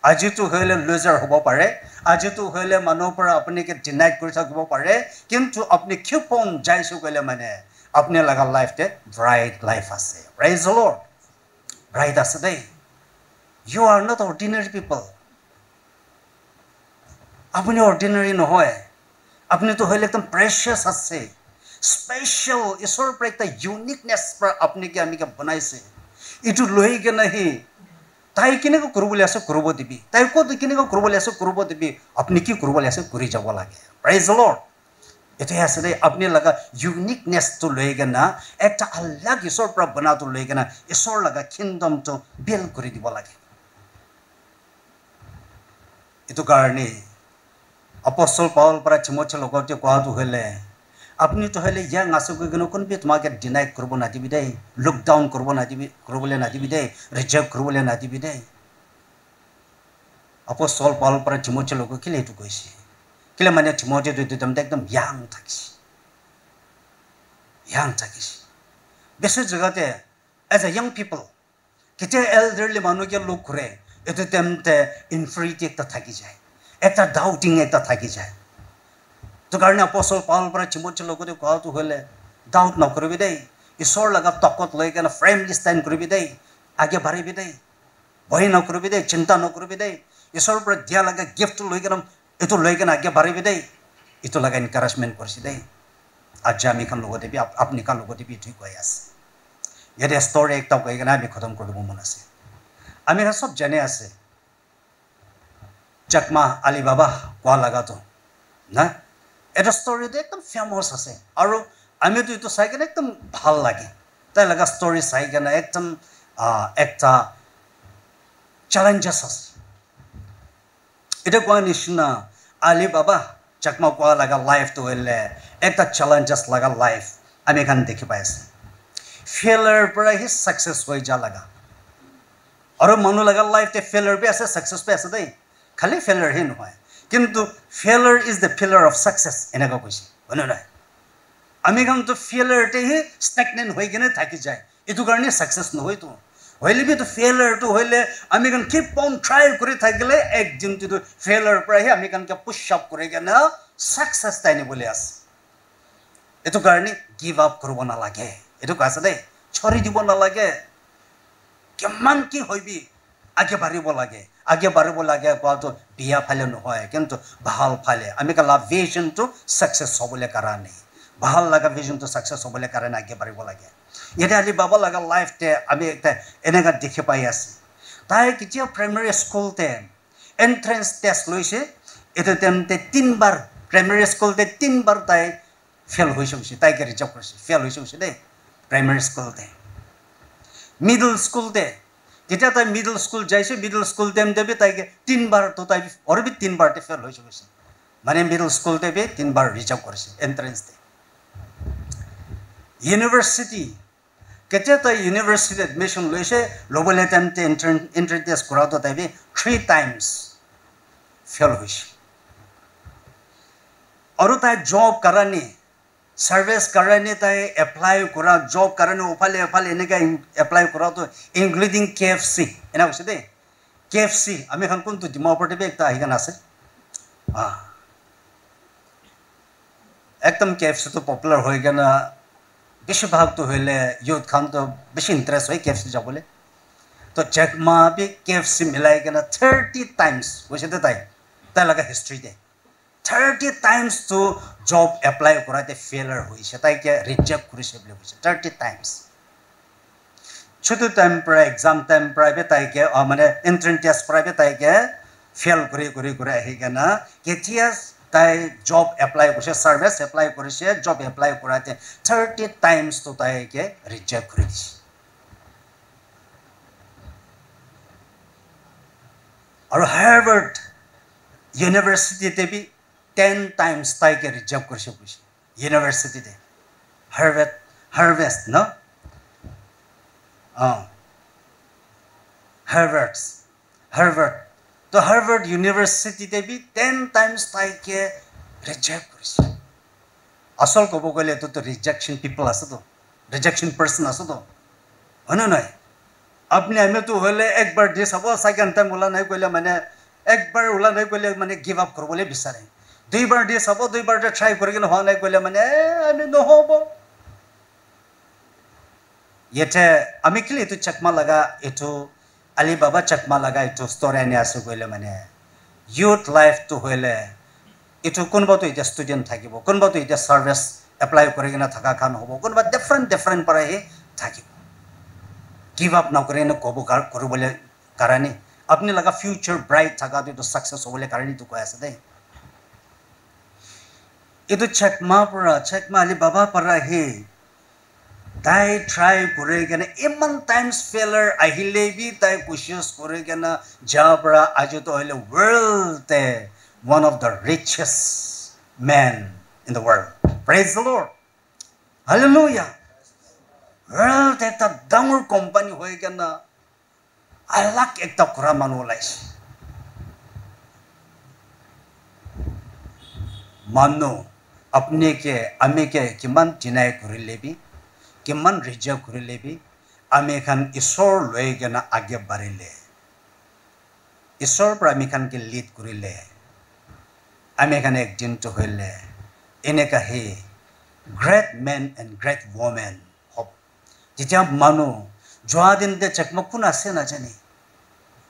আজি তো হইলে লুজাৰ হ'ব পাৰে আজি তো হইলে মানুহৰ পৰা আপুনি কে ডিনাইড কৰি থাকিব পাৰে কিন্তু আপনি কিপন যাইছো গলে মানে আপনি লাগা লাইফতে ব্ৰাইট লাইফ আছে প্ৰেজ দ্য লৰ্ড ব্ৰাইট আছে দেই You are not ordinary people. Apni ordinary no hoy. Apni to hoile ekdam precious ase. Special isor pra ekta uniqueness pra apni ke ami ke banaise. Itu lohi ke nahi. Tai kini ko kurubole ase kurubo dibi. Tai ko kini ko kurubole ase kurubo dibi. Apni ki kurubole ase kuri jawa lage. Praise the Lord. Itu ya sede apni laga uniqueness to lohi ke na. Ekta alag isor pra bana to lohi ke na. Isor laga kingdom to build kuri dibo lage. Itu karni Apostle Paul para Timothy logote kwa tu hele. Apni to hele yang asu ko gno kon bi tomake deny kurbo na dibi dai. Look down kurbo na dibi kurubole na dibi dai. Reject kurubole na dibi dai. Apostle Paul para Timothy logo kile tu koisi. Kile mane Timothy tu dam ekdam yang takisi. Yang takisi. Besu jagate as a young people kite elderly manu ke log kure etu temte inferiority ekta thaki jay. Ekta doubting ekta thaki jay. To karne Apostle Paul para Timothy logo de kwa tu hele doubt na korbi dai. Isor laga takot loi kana firmly stand korbi dai. Age bari bi dai. Bhai na korbi dai, chinta na korbi dai. Isor para dia laga gift loi kana etu loi kana age bari bi dai. Itu laga encouragement korsi dai. Aja mi kan logo de bi apni kan logo de bi thik hoy ase. Yede story ekta koi kana mi khatam korbo mon ase. Ami ha sob jane ase. Chakma Alibaba kwa laga to. Na এটা story de ekdam famous ase aru ami tu itu sai kena ekdam bhal lage tai laga story sai kena ekdam ekta challenges ase eta kwa nishna Alibaba chakma kwa laga life to hele ekta challenges laga life ami kan dekhi pai ase failure pura hi success hoi ja laga aru manu laga life te failure be ase success be ase dai khali failure hi nohoy Kintu failure is the pillar of success. Enaka koisi. Bano na. Ami kam to failure te hi stagnant hoi kene thaki jay. Itu karne success no hoi to. Hoile bi to failure to hoile ami kan keep on try kore thakile ek din to failure pra hi ami kan ka push up kore kena success tai ni bole as. Itu karne give up korbo na lage. Itu kasa dai chori dibo na lage. Keman ki hoibi age baribo lage. आगे बारे बोला गया को तो बिया फले न होए किंतु बहाल फले आमी का लाभ विजन तो सक्सेस होबले करा नहीं बहाल लगा विजन तो सक्सेस होबले करा ना आगे बारे बोला गया ये आली बाबा लगा लाइफ ते आमी एकता एनेगा देखि पाइ आसे ताई किजिया प्राइमरी स्कूल ते एंट्रेंस टेस्ट लइसे एते तेमते 3 बार प्राइमरी स्कूल ते 3 बार ताई फेल होइसोसे ताई के रिजल्ट करसे फेल होइसोसे दे प्राइमरी स्कूल ते मिडल स्कूल ते Kita tay middle school jaise middle school tem debe tay ke 3 bar to tay aur bhi 3 bar te fail hoise hoise mane middle school te bhi 3 bar reject korse entrance te university kete tay university admission loise lobole tem te entrance test kora to tay bhi 3 times fail hoise aru tay job karani service karane tai apply kora job karane uphale eneka apply kora to including KFC ena kose de KFC ami khan kun to dimapur te ekta ahigan ase ekdam KFC to popular hoi gana beshi bhag to hoile youth khan to beshi interest hoi KFC jabole to chakma bi KFC milai gana 30 times hoise de tai laga history de 30 times to job apply korate failure hoise tai ke reject korise bole hoise 30 times chotu time pra exam time private tai ke mane entrance test private tai ke fail kore ahi gana ketia tai job apply korise service apply korise job apply korate 30 times to tai ke reject korise aru Harvard University te bhi 10 times tai ke reject korse pushi university de Harvard no Harvard to Harvard University te bhi 10 times tai ke reject korse asol kobo gole to rejection people aso to rejection person aso to ono nai apne ame to hole ek bar de sabo second time ula nai koile mane ek bar ula nai koile mane give up korbole bisare দুই বার দিয়ে সব দুই বার try করে গেলে হয় না কইলে মানে আমি নহব এটা আমি কি এটো চকমা লাগা এটো Alibaba chakma laga itu story ni asu kole mane youth life to hole itu kunba to ita student thakibo kunba to ita service apply kore gina thaka khan hobo kunba different para he thakibo give up নকৰে ন কব কৰিবলৈ কাৰণে আপুনি লগা future bright থাকাটো তো success হ'বলৈ কাৰণে তো কৈ আছে দেই এইটো চেকমা আলি বাবা পৰা হে তাই ট্ৰাই কৰে কেনে ইমান টাইমছ ফেলাৰ আহিলে বি তাই কোশিশ কৰে কেনে যাৰ পৰা আজি তো হলে ৱৰ্ল্ডতে one of the richest men in the world praise the lord hallelujah world একটা ডাঙৰ কোম্পানী হৈ কেনে আলাক একটা কৰা মানুহ ওলাইছে মানুহ अपने के आमे के किमान जिनाय करिले भी किमान रिजा करिले भी आमे खान ईश्वर लय गना आगे बारिले ईश्वर पर आमे खान के लीड करिले आमे खान एक दिन तो होले इने का हे great man and great women hope जिता मानु जोआ दिन दे चकमकुन आसे ना जाने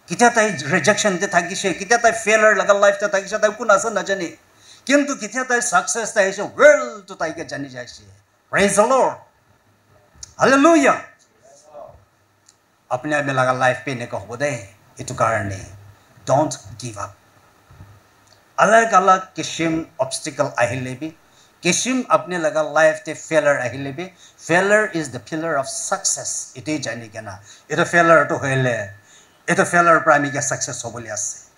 किता ताई रिजेक्शन दे थागिसे किता ताई फेलियर लगा लाइफ ता थागिसे ताई कुन आसे ना जाने কিন্তু কিতিয়া তাই সাকসেস তাই এসে ওয়ার্ল্ড তো তাইকে জানি যাইছে প্রেজ দ্য লর্ড হালেলুয়া अपने में लगा लाइफ पे ने को दे इतु कारणे डोंट गिव अप अलग अलग किस्म ऑब्स्टिकल अहिले भी किस्म अपने लगा लाइफ ते फेलियर अहिले भी failure is the pillar of success इते जानि केना इतो फेलियर तो होले इतो फेलियर प्राइमी के सक्सेस होबली আছে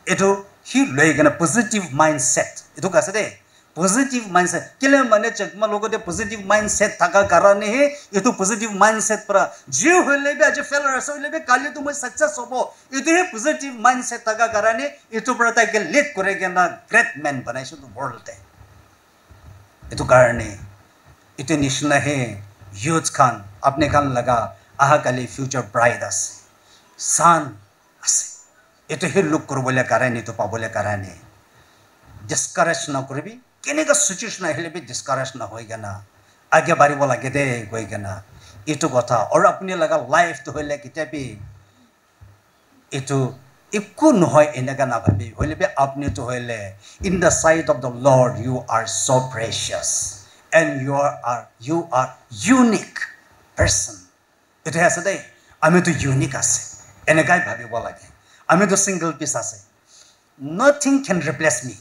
इतो ही लेगना पॉजिटिव माइंडसेट इतो कासे दे पॉजिटिव माइंडसेट केले माने चकमा लोगोते पॉजिटिव माइंडसेट थाका कारणे हे इतो पॉजिटिव माइंडसेट पर जे होले बे आज फेलियर होले बे काले तुम सक्सेस होबो इतो हे पॉजिटिव माइंडसेट थाका कारणे इतो पर ताके लीड करे केना ग्रेट मैन बनाइसो तो वर्ल्ड ते इतो कारणे इतो निशना हे यूथ खान अपने खान लगा आहा काले फ्यूचर ब्राइट आसे सन आसे इतो हे लुक करबोले कारणे तो पाबोले कारणे डिस्करेज न करबी केने का सिचुएशन अहिले भी डिस्करेज न होइगना आगे बारिबो लागे दे गइगना इतो कथा और अपने लगा लाइफ तो होले किते भी इतो इकु নহয় এনেকা না ভাবি হইলে be আপনি তো হইলে in the sight of the lord you are so precious and you are unique person এটা আছে দে আমি তো ইউনিক আছে এনেকাই ভাবিব লাগে আমি তো সিঙ্গল পিস আছে nothing can replace me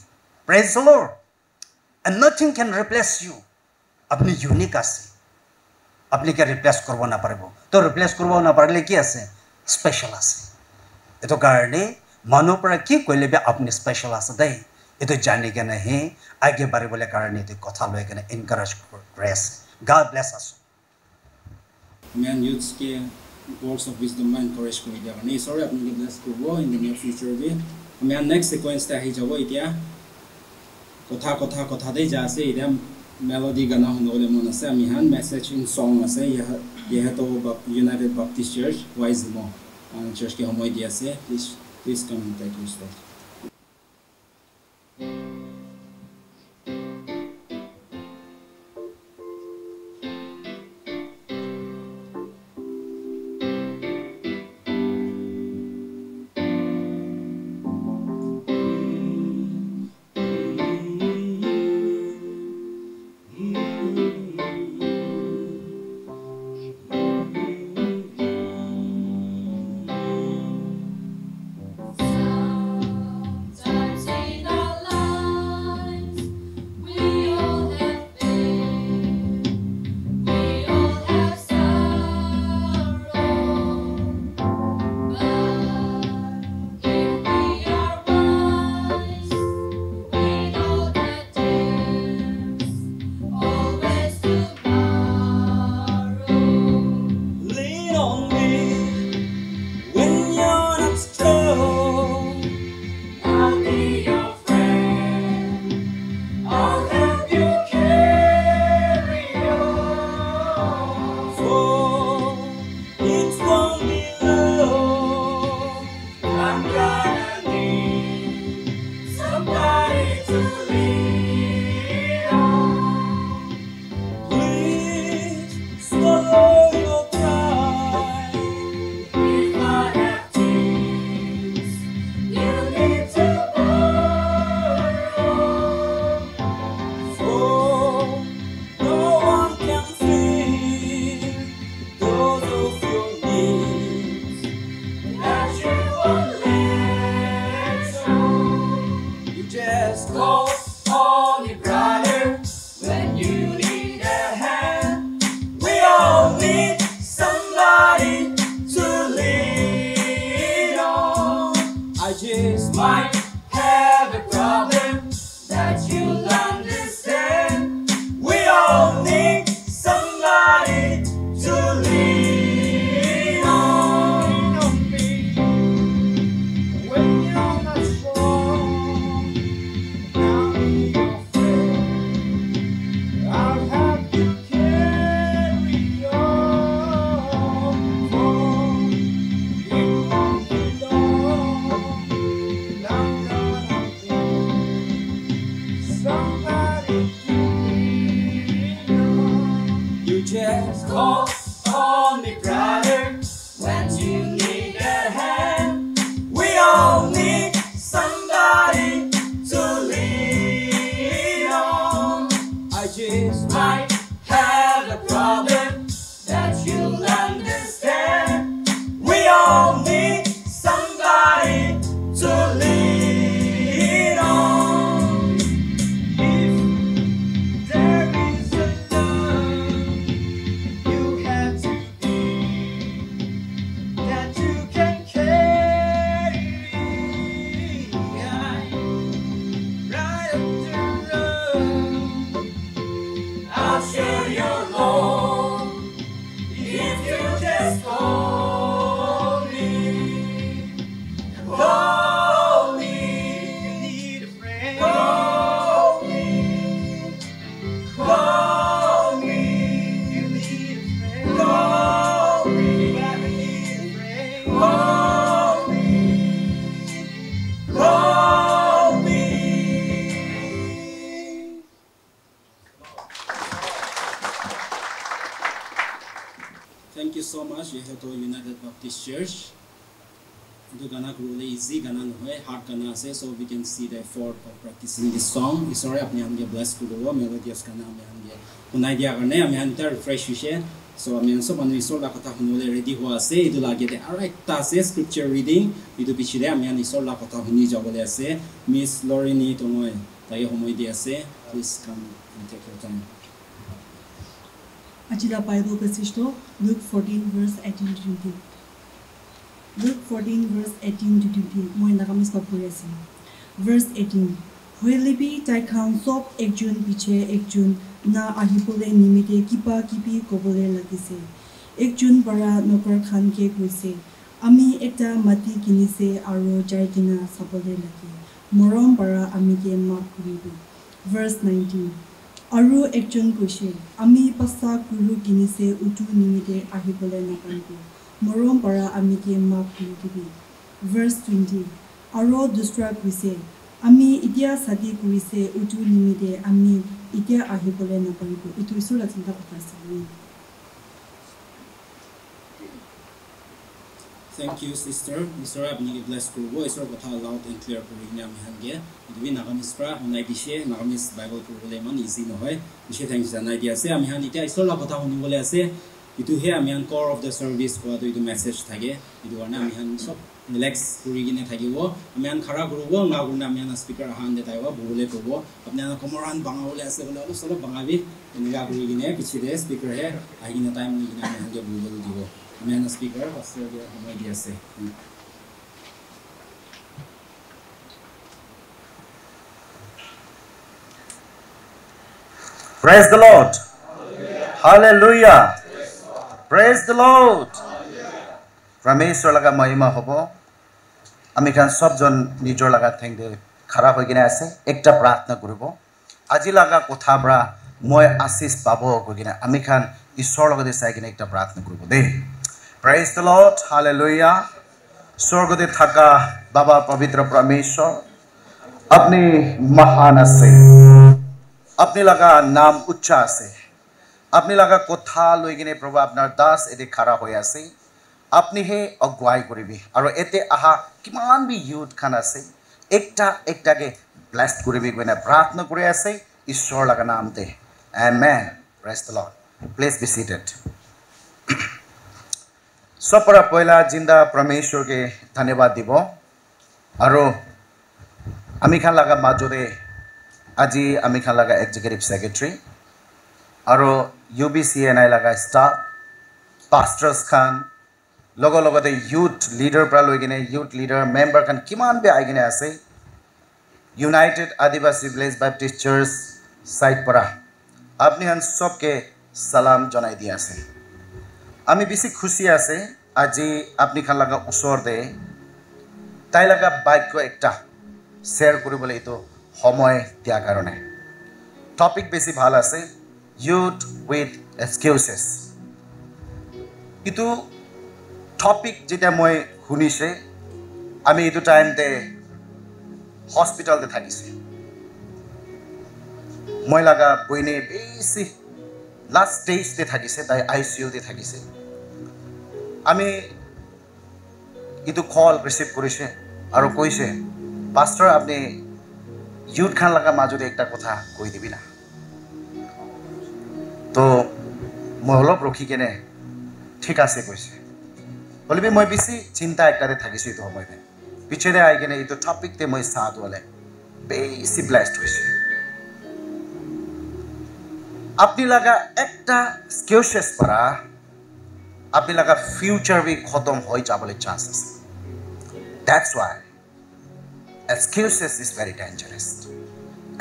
praise the lord and nothing can replace you আপনি ইউনিক আছে আপনি কে রিপ্লেস করব না পারবো তো রিপ্লেস করব না পারলে কি আছে স্পেশাল আছে এতো কারণে মানো পরা কি কইলে বে আপনি স্পেশাল আছে দেই এতো জানি কেন হে আগে বারে বলে কারণে তো কথা লয় কেন encourage grace God bless us man youths ke words of wisdom and encourage kori dia ni sorry apni ke bless korbo in the near future be ami next sequence ta hi jabo itia কথা dei ja ase itia melody gana honole mon ase ami han message in song ase ye to United Baptist Church Wisemo church ke homoy dia ase please come and take your spot just call on me, brother, when you need a hand. We all need somebody to lean on. I just might have a problem that you'll understand. We all need somebody to lean on me. When you're not strong, I'll be your friend. I'll have you carry on. For it won't be long, and I'm gonna be somebody to lean on. You just call on me, brother, when you need a hand. We all need somebody to lean on. I just might have a problem that you'll understand. We all need somebody to lean on. If there is a love you have to give that you can carry right up the road, I'll share your load if you just call me. Call me. You need a friend. Call me. Call me. You need a friend. Call me. I need a friend. Call me. Call me. Thank you so much. You have to United Baptist Church. Itu gana kurule easy gana nohe hard gana ase, so we can see the effort of practicing this song. Sorry, apni hange bless kuruwa melodious gana ami hange unai dia karne ami hanta refresh hishe. So ami so manu isor la kotha hunule ready ho ase. Itu lage de alright ta ase scripture reading. Itu pichide ami han isor la kotha huni jabole ase. Miss Lorini tomoi tage homoi di ase. Please come and take your time. Ajila Bible passage to Luke 14 verse 18 to 20. Luke 14 verse 18 to 20. Moi nagamis papuresi. Verse 18. Hoilibi tai khan sop ekjun piche ekjun na ahipole nimite kipa kipi kobole lagise. Ekjun bara nokar khan ke kuise. Ami ekta mati kinise aro jaikina sabole lagi. Morom bara ami ke ma kuribi. Verse 19. Aru ekjon kuise. Ami pasa kuru kinise utu nimite ahipole nakanku. Morom bara ami ke ma kuribi. Verse 20. Aro dustra kuise. Ami itia sadi kuise utu nimite ami itia ahipole nakanku. Itu isura tinta pakasani. Thank you, sister. Mr. Abni bless kurubo. Isor kotha loud and clear kuring ami hange. Itu bi nagamis pra unai dishe nagamis Bible kurule man easy no hoy. Dishe thanks janai dia ase ami han itia isor la kotha huni bole ase. Itu he ami han core of the service ko to itu message thage. Itu karna ami han sob relax kurigine thagibo. Ami han khara kurubo na guna ami han speaker han de taiwa bole kurubo. Apni han komoran banga bole ase bole alo solo bangabi niga kurigine pichide speaker he agina time ni gina ami han ge bole dibo. Man speaker, pastor dia homoi dia se. Praise the Lord. Hallelujah. Praise the Lord. Rameshwar laga mahima hobo. Ami khan sobjon nijor laga theng de khara hoi gina ase ekta pratna koribo. Aji laga kotha bra moi asis pabo kogina ami khan ishor logate sai gina ekta pratna koribo de. Praise the Lord. Hallelujah. Sorgode thaka Baba Pavitra Parameshwar apni mahan ase apni laga naam ucha ase apni laga kotha loigine Prabhu apnar das ete khara hoi ase apni he agwai koribi aro ete aha kiman bi youth khan ase ekta ge blessed koribi koina pratna kori ase ishwar laga naam te. Amen. Praise the Lord. Please be seated. सबरा पहिला जिंदा परमेश्वर के धन्यवाद दिबो आरो आमी खान लगा माजोरे আজি আমি খান লগা এক্সিকিউটিভ সেক্রেটারি আর UBCNI লগা স্টাফ পাস্টার্স খান লগতে ইউথ লিডার পৰা লৈ কিনে ইউথ লিডার মেম্বার খান কিমান বে আই কিনে আছে ইউনাইটেড আদিবাসী ভিলেজ বাপ্টিস্ট চার্চ সাইট পৰা আপনি হান সবকে সালাম জনাই দি আছে আমি বেশি খুশি আছে আজি আপনি খান লগা ওচৰতে তাই লগা বাক্য একটা শেয়াৰ কৰিবলৈ এইটো সময় দিয়া কাৰণে টপিক বেশি ভাল আছে youth with excuses ইটো টপিক যেটা মই শুনিছে আমি এইটো টাইমতে হস্পিটালতে থাকিছে মই লগা বইনে বেশি লাস্ট স্টেজতে থাকিছে তাই ICUতে থাকিছে আমি ইটো কল রিসিভ কৰিছে আৰু কৈছে পাস্টাৰ আপনি ইউথ খান লগা মাজতে একটা কথা কৈ দিবি না তো মই অলপ ৰখি কেনে ঠিক আছে কৈছে বলবি মই বেশি চিন্তা একটাতে থাকিছে এইটো সময়তে পিছৰে আই কেনে এইটো টপিকতে মই সাথ হলে বেশি ব্লেসড হইছে আপনি লগা একটা এক্সকিউজেস পৰা আপনি লগা ফিউচার भी খতম হৈ যাবলৈ চান্স আছে that's why excuses is very dangerous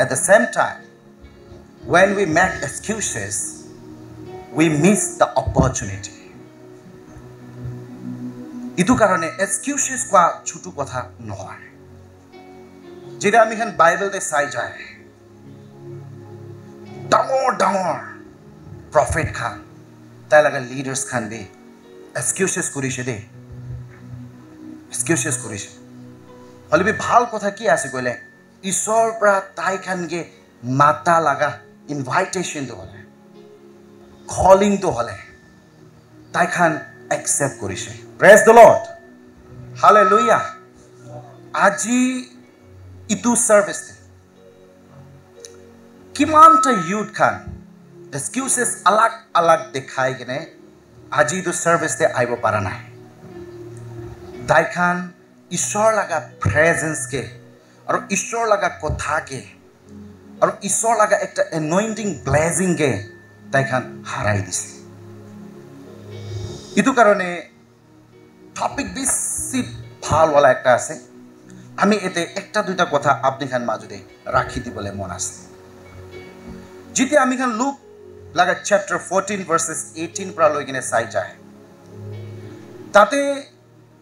at the same time when we make excuses we miss the opportunity ইটো কারণে এক্সকিউজেস কোৱা ছোট কথা নহয় যেটা আমি খান বাইবেলতে চাই যায় ডাঙৰ প্ৰফেট খান তাই লগা লিডাৰ্স খান বি এক্সকিউজেস কৰিছে দে এক্সকিউজেস কৰিছে হলে ভাল কথা কি আছে কইলে ঈশ্বৰ পৰা তাই খানকে মাতা লগা ইনভাইটেশন তো হলে কলিং তো হলে তাই খান একসেপ্ট কৰিছে প্রেজ দ্য লর্ড হালেলুয়া আজি ইটো সার্ভিস কিমানটা ইউথ খান এক্সকিউজেস আলাগ দেখাই কিনে আজি ইটো সার্ভিসতে আইব পারা নাই তাই খান ঈশ্বৰ লগা প্ৰেজেন্সকে আৰু ঈশ্বৰ লগা কথাকে আৰু ঈশ্বৰ লগা একটা এনয়েন্টিং ব্লেসিংকে তাই খান হারাই দিছে ইটো কারণে টপিক বেশি ভাল वाला একটা আছে আমি এতে একটা দুইটা কথা আপনি খান মাজুদে রাখি দিবলে মন আছে যেতে আমি খান লুক লাগা চ্যাপ্টার 14 ভার্সেস 18 পৰা লৈ কিনে চাই যায় তাতে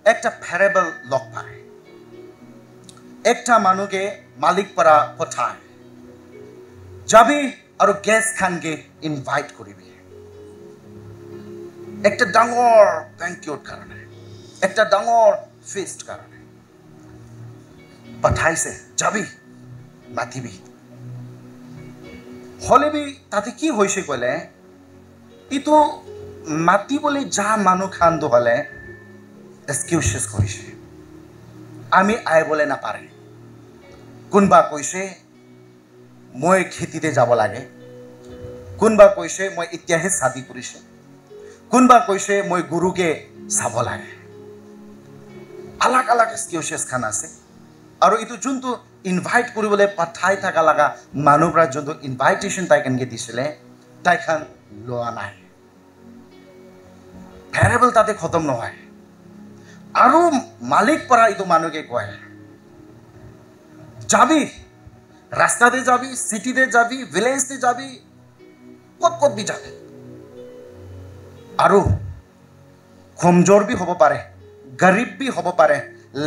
একটা প্যাৰাবল লগ পায় একটা মানুষকে মালিক পৰা পঠায় যাবি আৰু গেস্ট খানকে ইনভাইট কৰিবি একটা ডাঙৰ ব্যাংকুয়েট কাৰণে একটা ডাঙৰ ফিস্ট কাৰণে পঠাইছে যাবি মাতিবি হলেবি তাতে কি হৈছে কলে ইটো মাতিবলে যা মানুহ খান হলে এক্সকিউজেস কৰিছে আমি আইবলে না পারে কোনবা কৈছে মই খেতিতে যাব লাগে কোনবা কৈছে মই ইতিয়াহে শাদি কৰিছে কোনবা কৈছে মই গুৰুকে চাব লাগে আলাগ এক্সকিউজেস খান আছে আৰু ইটো যোনটো ইনভাইট কৰিবলৈ পঠাই থাকা লাগা মানুহৰ যোনটো ইনভাইটেশন তাই কেনকে দিছিলে তাই খান লোৱা নাই প্যাৰাবল তাতে খতম নহয় আৰু মালিক পৰা ইটো মানুহকে কয় যাবি ৰাস্তাতে যাবি সিটিতে যাবি ভিলেজতে যাবি কত বি যাবি আৰু কমজোৰ भी হ'ব পাৰে গरीब भी হ'ব পাৰে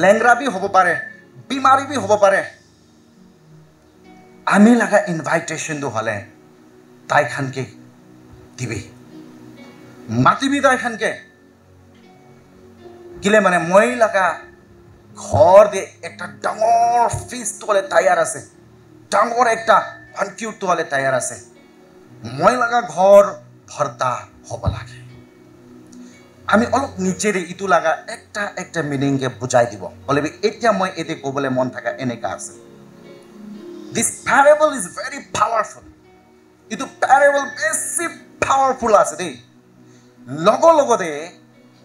লেংৰা भी হ'ব পাৰে বিমাৰী भी হ'ব পাৰে আমি লাগা ইনভাইটেশন তো হলে তাই খানকে দিবি মাতিবি তাই খানকে কিলে মানে মই লাগা ঘর দে একটা ডাঙর ফিস্ট হলে তৈয়ার আছে ডাঙর একটা বানকিউট হলে তৈয়ার আছে মই লাগা ঘর ভর্তা হব লাগে আমি অলপ নিচেৰে ইটো লাগা একটা মিনিংকে বুজাই দিব বলে এতিয়া মই এতে কবলে মন থাকা এনেকা আছে this parable is very powerful ইটো প্যারাবল বেশি পাওয়ারফুল আছে দেই লগতে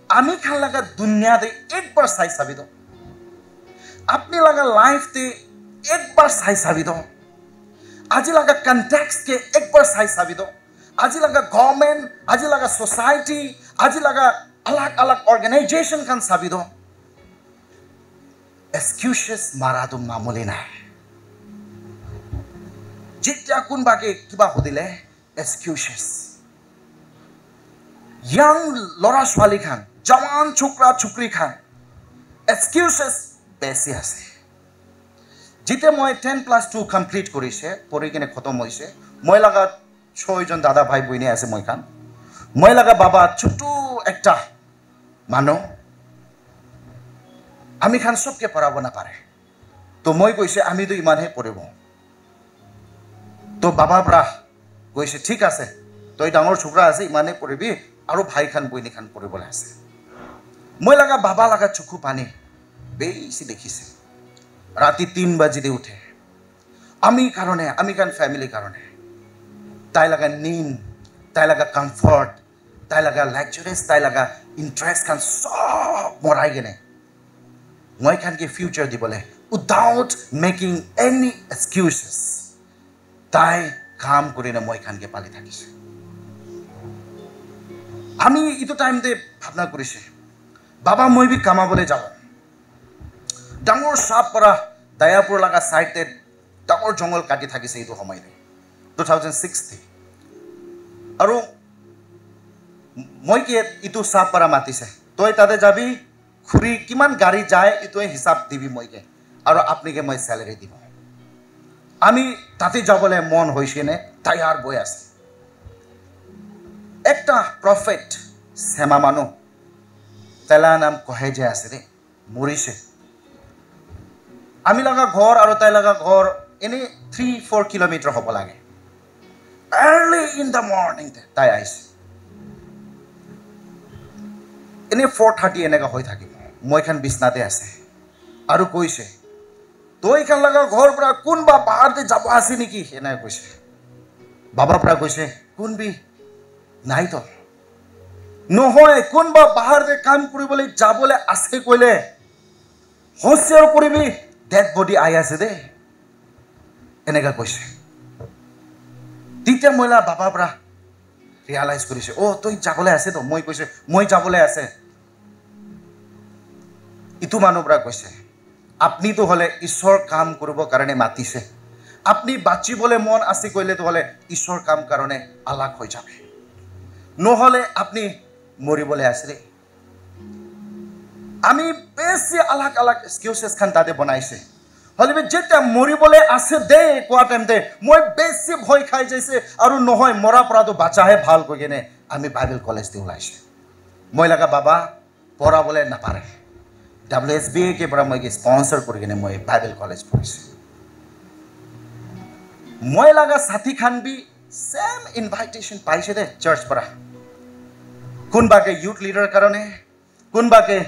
আমি খান লাগা দুনিয়াতে একবার চাই চাবি তো আপনি লাগা লাইফতে একবার চাই চাবি তো आज लगा कंटेक्स्ट के एक बार साइज साबित हो आज लगा गवर्नमेंट आज लगा सोसाइटी आज लगा अलग अलग ऑर्गेनाइजेशन kan साबित हो excuses मारा तो मामूली ना जित्या कुन बाके किबा होदिले excuses young लरा स्वाली खान जवान छोकरा छोकरी खान excuses बेसी आसे जिते मैं 10+2 कम्प्लीट करिसे परि किने खतम होइसे मैं लगा 6 जन दादा भाई बहिनी आसे मैं खान मैं लगा बाबा छोटू एकटा मानो आमी खान सबके पढ़ाब ना पारे तो मैं कैसे आमी तो इमान पढ़ब तो बाबा ब्रा कैसे ठीक आसे तो डांगर छोकरा आसे इमाने पढ़बी और भाई खान बहिनी खान पढ़बले आसे मैं लगा बाबा लगा चुकू पानी बेसी देखिसे राति 3 बजे उठे आमी कान फैमिली कारणे ताई लगा नींद ताई लगा कम्फर्ट ताई लगा लग्जरियस ताई लगा इंटरेस्ट खान सब मराई गने मैं खान के फ्यूचर दिबले विदाउट मेकिंग एनी एक्सक्यूजेस ताई काम करिने मैं खान के पाली थाकिसे आमी इतो टाइम दे भावना करिसे बाबा मैं भी कामाबले जाओ डांगर साप परा दयापुर लगा साइड ते डांगर जंगल काटी थाकिसे इतो समय 2006 थी और मैं के इतो साप परा मातिसे तई ताते जाबी खुरी किमान गाड़ी जाए इतोए हिसाब दिबी मैं के और आपनि के मैं सैलरी दिब आमी ताते जाबले मन होइसेने तैयार बय आसे एकटा प्रॉफिट सेमा मानु तेला नाम कहे जे आसे रे मरिसे आमी लगा घर और ताई लगा घर एने 3-4 किलोमीटर हब लागे अर्ली इन द मॉर्निंग ताई आइसे एने 4:30 एनेका होई थाकिब मैं खान बिछनाते आसे और कैसे तो खान लगा घर पर कौन बा बाहर दे जाब आसे निकी एना कैसे बाबा पर कैसे कौन भी नाई तो নহয় कौन बा बाहर दे काम करिबले जाबले आसे कइले होशियार करिबी डेड बॉडी आई आसे दे एनेका कैसे तीते महिला बाबा पर रियलाइज करिसे ओ तई जाबले आसे तो मैं कैसे मैं जाबले आसे इतु मानुबरा कैसे अपनी तो हले ईश्वर काम करब कारणे मातिसे अपनी बाचिबले मन आसि कइले तो हले ईश्वर काम कारणे अलग हो जाबे নহলে अपनी मरिबले आसे आमी बेसी अलग अलग एक्सक्यूजेस खान ताते बनाइसे हले जेटा मरिबले आसे दे कोआ टाइम दे मैं बेसी भय खाइ जाइसे और নহয় मरा परा तो बाचाहे ভাল कइने आमी बाइबल कॉलेज दे उलाइसे मैं लगा बाबा पढ़ाबले ना पारे WSBA के बड़ा मैं स्पॉन्सर करके मैं बाइबल कॉलेज पढ़िसे मैं लगा साथी खान भी सेम इनभाइटेशन पाइसे दे चर्च पर कौन बाके यूथ लीडर कारणे कौन बाके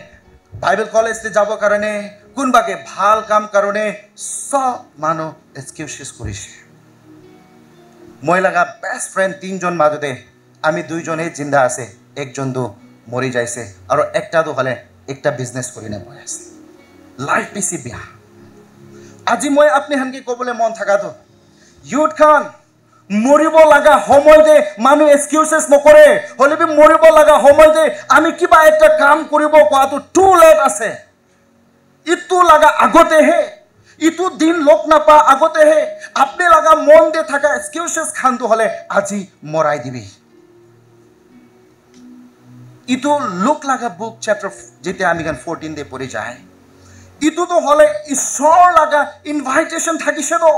बाइबल कॉलेज से जाब कारणे कौन बाके भाल काम कारणे सब मानो एक्सक्यूजेस करिसे मैं लगा बेस्ट फ्रेंड 3 जन माजते आमी 2 जने जिंदा आसे एक जन तो मरि जाइसे और एकटा तो हले एकटा बिजनेस करिने बय आसे लाइफ बेसी बिया আজি मैं अपने हनके कबले मन थाका तो यूथ खान मरिब लगा समय दे मानु एक्सक्यूजेस नकरे हले भी मरिब लगा समय दे आमी किबा एकटा काम करिब कोआ तो टू लेट आसे इतु लगा आगते है इतु दिन लोक ना पा आगते है अपने लगा मन दे थाका एक्सक्यूजेस खान तो हले আজি मराई दिबी इतु लुक लगा बुक चैप्टर जेते आमी गान 14 दे पढ़ी जाए इतु तो हले ईश्वर लगा इनभाइटेशन थाकिसे तो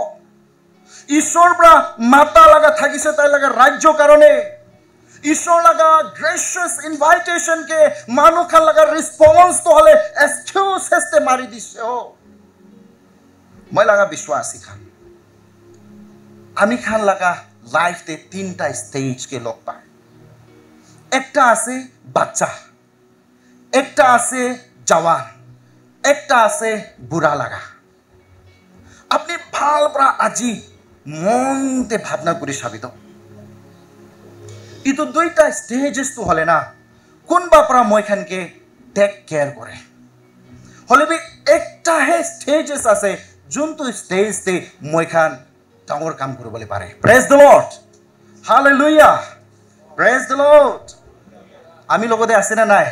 ईश्वर ब्रा माता लगा थाकिसे ताई लगा राज्य कारणे ईश्वर लगा ग्रेशियस इनभाइटेशन के मानु खान लगा रिस्पांस तो हले एक्सक्यूजेस ते मारी दिसे हो मैं लगा विश्वासी खान आमी खान लगा लाइफ ते 3टा स्टेज के लोग पाए एकटा आसे बाच्चा एकटा आसे जवान एकटा आसे बुरा लगा अपनी भाल परा আজি मन ते भावना करि साबि तो इतो 2टा स्टेजेस तो हले ना कोन बापरा মই खान के टेक केयर करे हले भी एकटा हे स्टेजेस आसे जोन तो स्टेज ते মই खान ডাঙৰ কাম কৰিবলৈ পাৰে praise the lord hallelujah praise the lord আমি লগতে আছে না নাই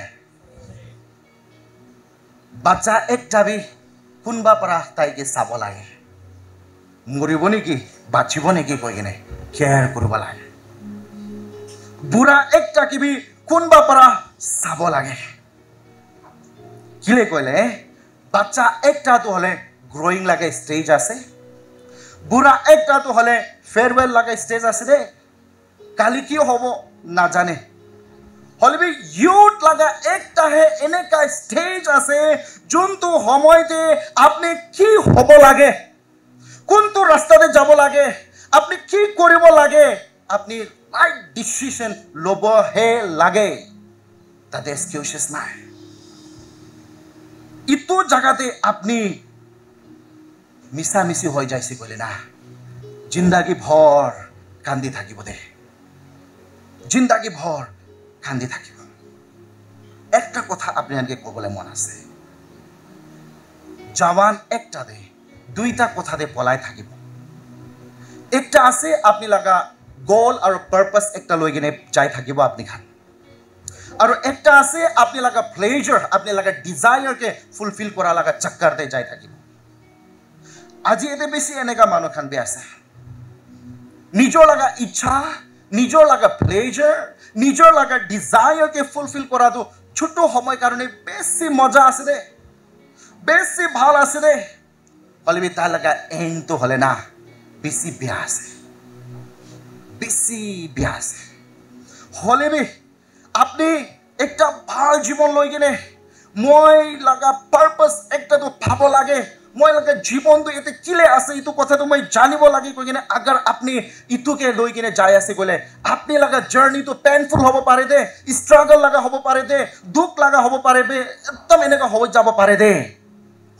বাচ্চা একটা বি কোনবা পৰা তাইকে চাব লাগে মৰিব নেকি বাচিব নেকি কৈ কিনে কেয়াৰ কৰিব লাগে বুঢ়া একটা কিবি কোনবা পৰা চাব লাগে কিলে কইলে বাচ্চা একটাটো হলে গ্রোইং লাগে স্টেজ আছে বুঢ়া একটাটো হলে ফেয়ারওয়েল লাগে স্টেজ আছে দে কালি কি হব না জানে হলবি ইউথ লাগা একটা হে এনেকা স্টেজ আছে যোনটো সময়তে আপনি কি হব লাগে কোনটো রাস্তাতে যাব লাগে আপনি কি কৰিব লাগে আপনি রাইট ডিসিশন লব হে লাগে তাতে এক্সকিউজেস নাই ইটো জায়গাতে আপনি মিছামিছি হৈ যাইছে কইলে না জিন্দাগি ভর কান্দি থাকিব দে জিন্দাগি ভর কান্দি থাকিব একটা কথা আপনি আনকে কবলে মন আছে জওয়ান একটা দে দুইটা কথা দে পলাই থাকিব একটা আছে আপনি লাগা গোল আর পারপাস একটা লই কিনে যাই থাকিব আপনি খান আর একটা আছে আপনি লাগা প্লেজার আপনি লাগা ডিজায়ার কে ফুলফিল করা লাগা চক্কর দে যাই থাকিব আজি এতে বেশি এনেকা মানুহ খান বে আছে নিজৰ লাগা ইচ্ছা নিজৰ লাগা প্লেজাৰ নিজৰ লাগা ডিজায়াৰ কে ফুলফিল কৰাটো ছোট সময় কারণে বেশি মজা আছে দে বেশি ভাল আছে দে হলে তার লাগা এন তো হলে না বেশি বিয়া আছে বেশি বিয়া আছে হলে আপনি একটা ভাল জীবন লই কিনে মই লাগা পারপাস একটা তো ভাব লাগে মই লাগা জীবন তো এতে কিলে আছে ইটো কথা তো মই জানিব লাগে কই কিনে আগার আপনি ইটোকে লই কিনে যাই আছে কইলে আপনি লাগা জার্নি তো পেইনফুল হব পারে দে স্ট্রাগল লাগা হব পারে দে দুঃখ লাগা হব পারে দে একদম এনেকা হব যাব পারে দে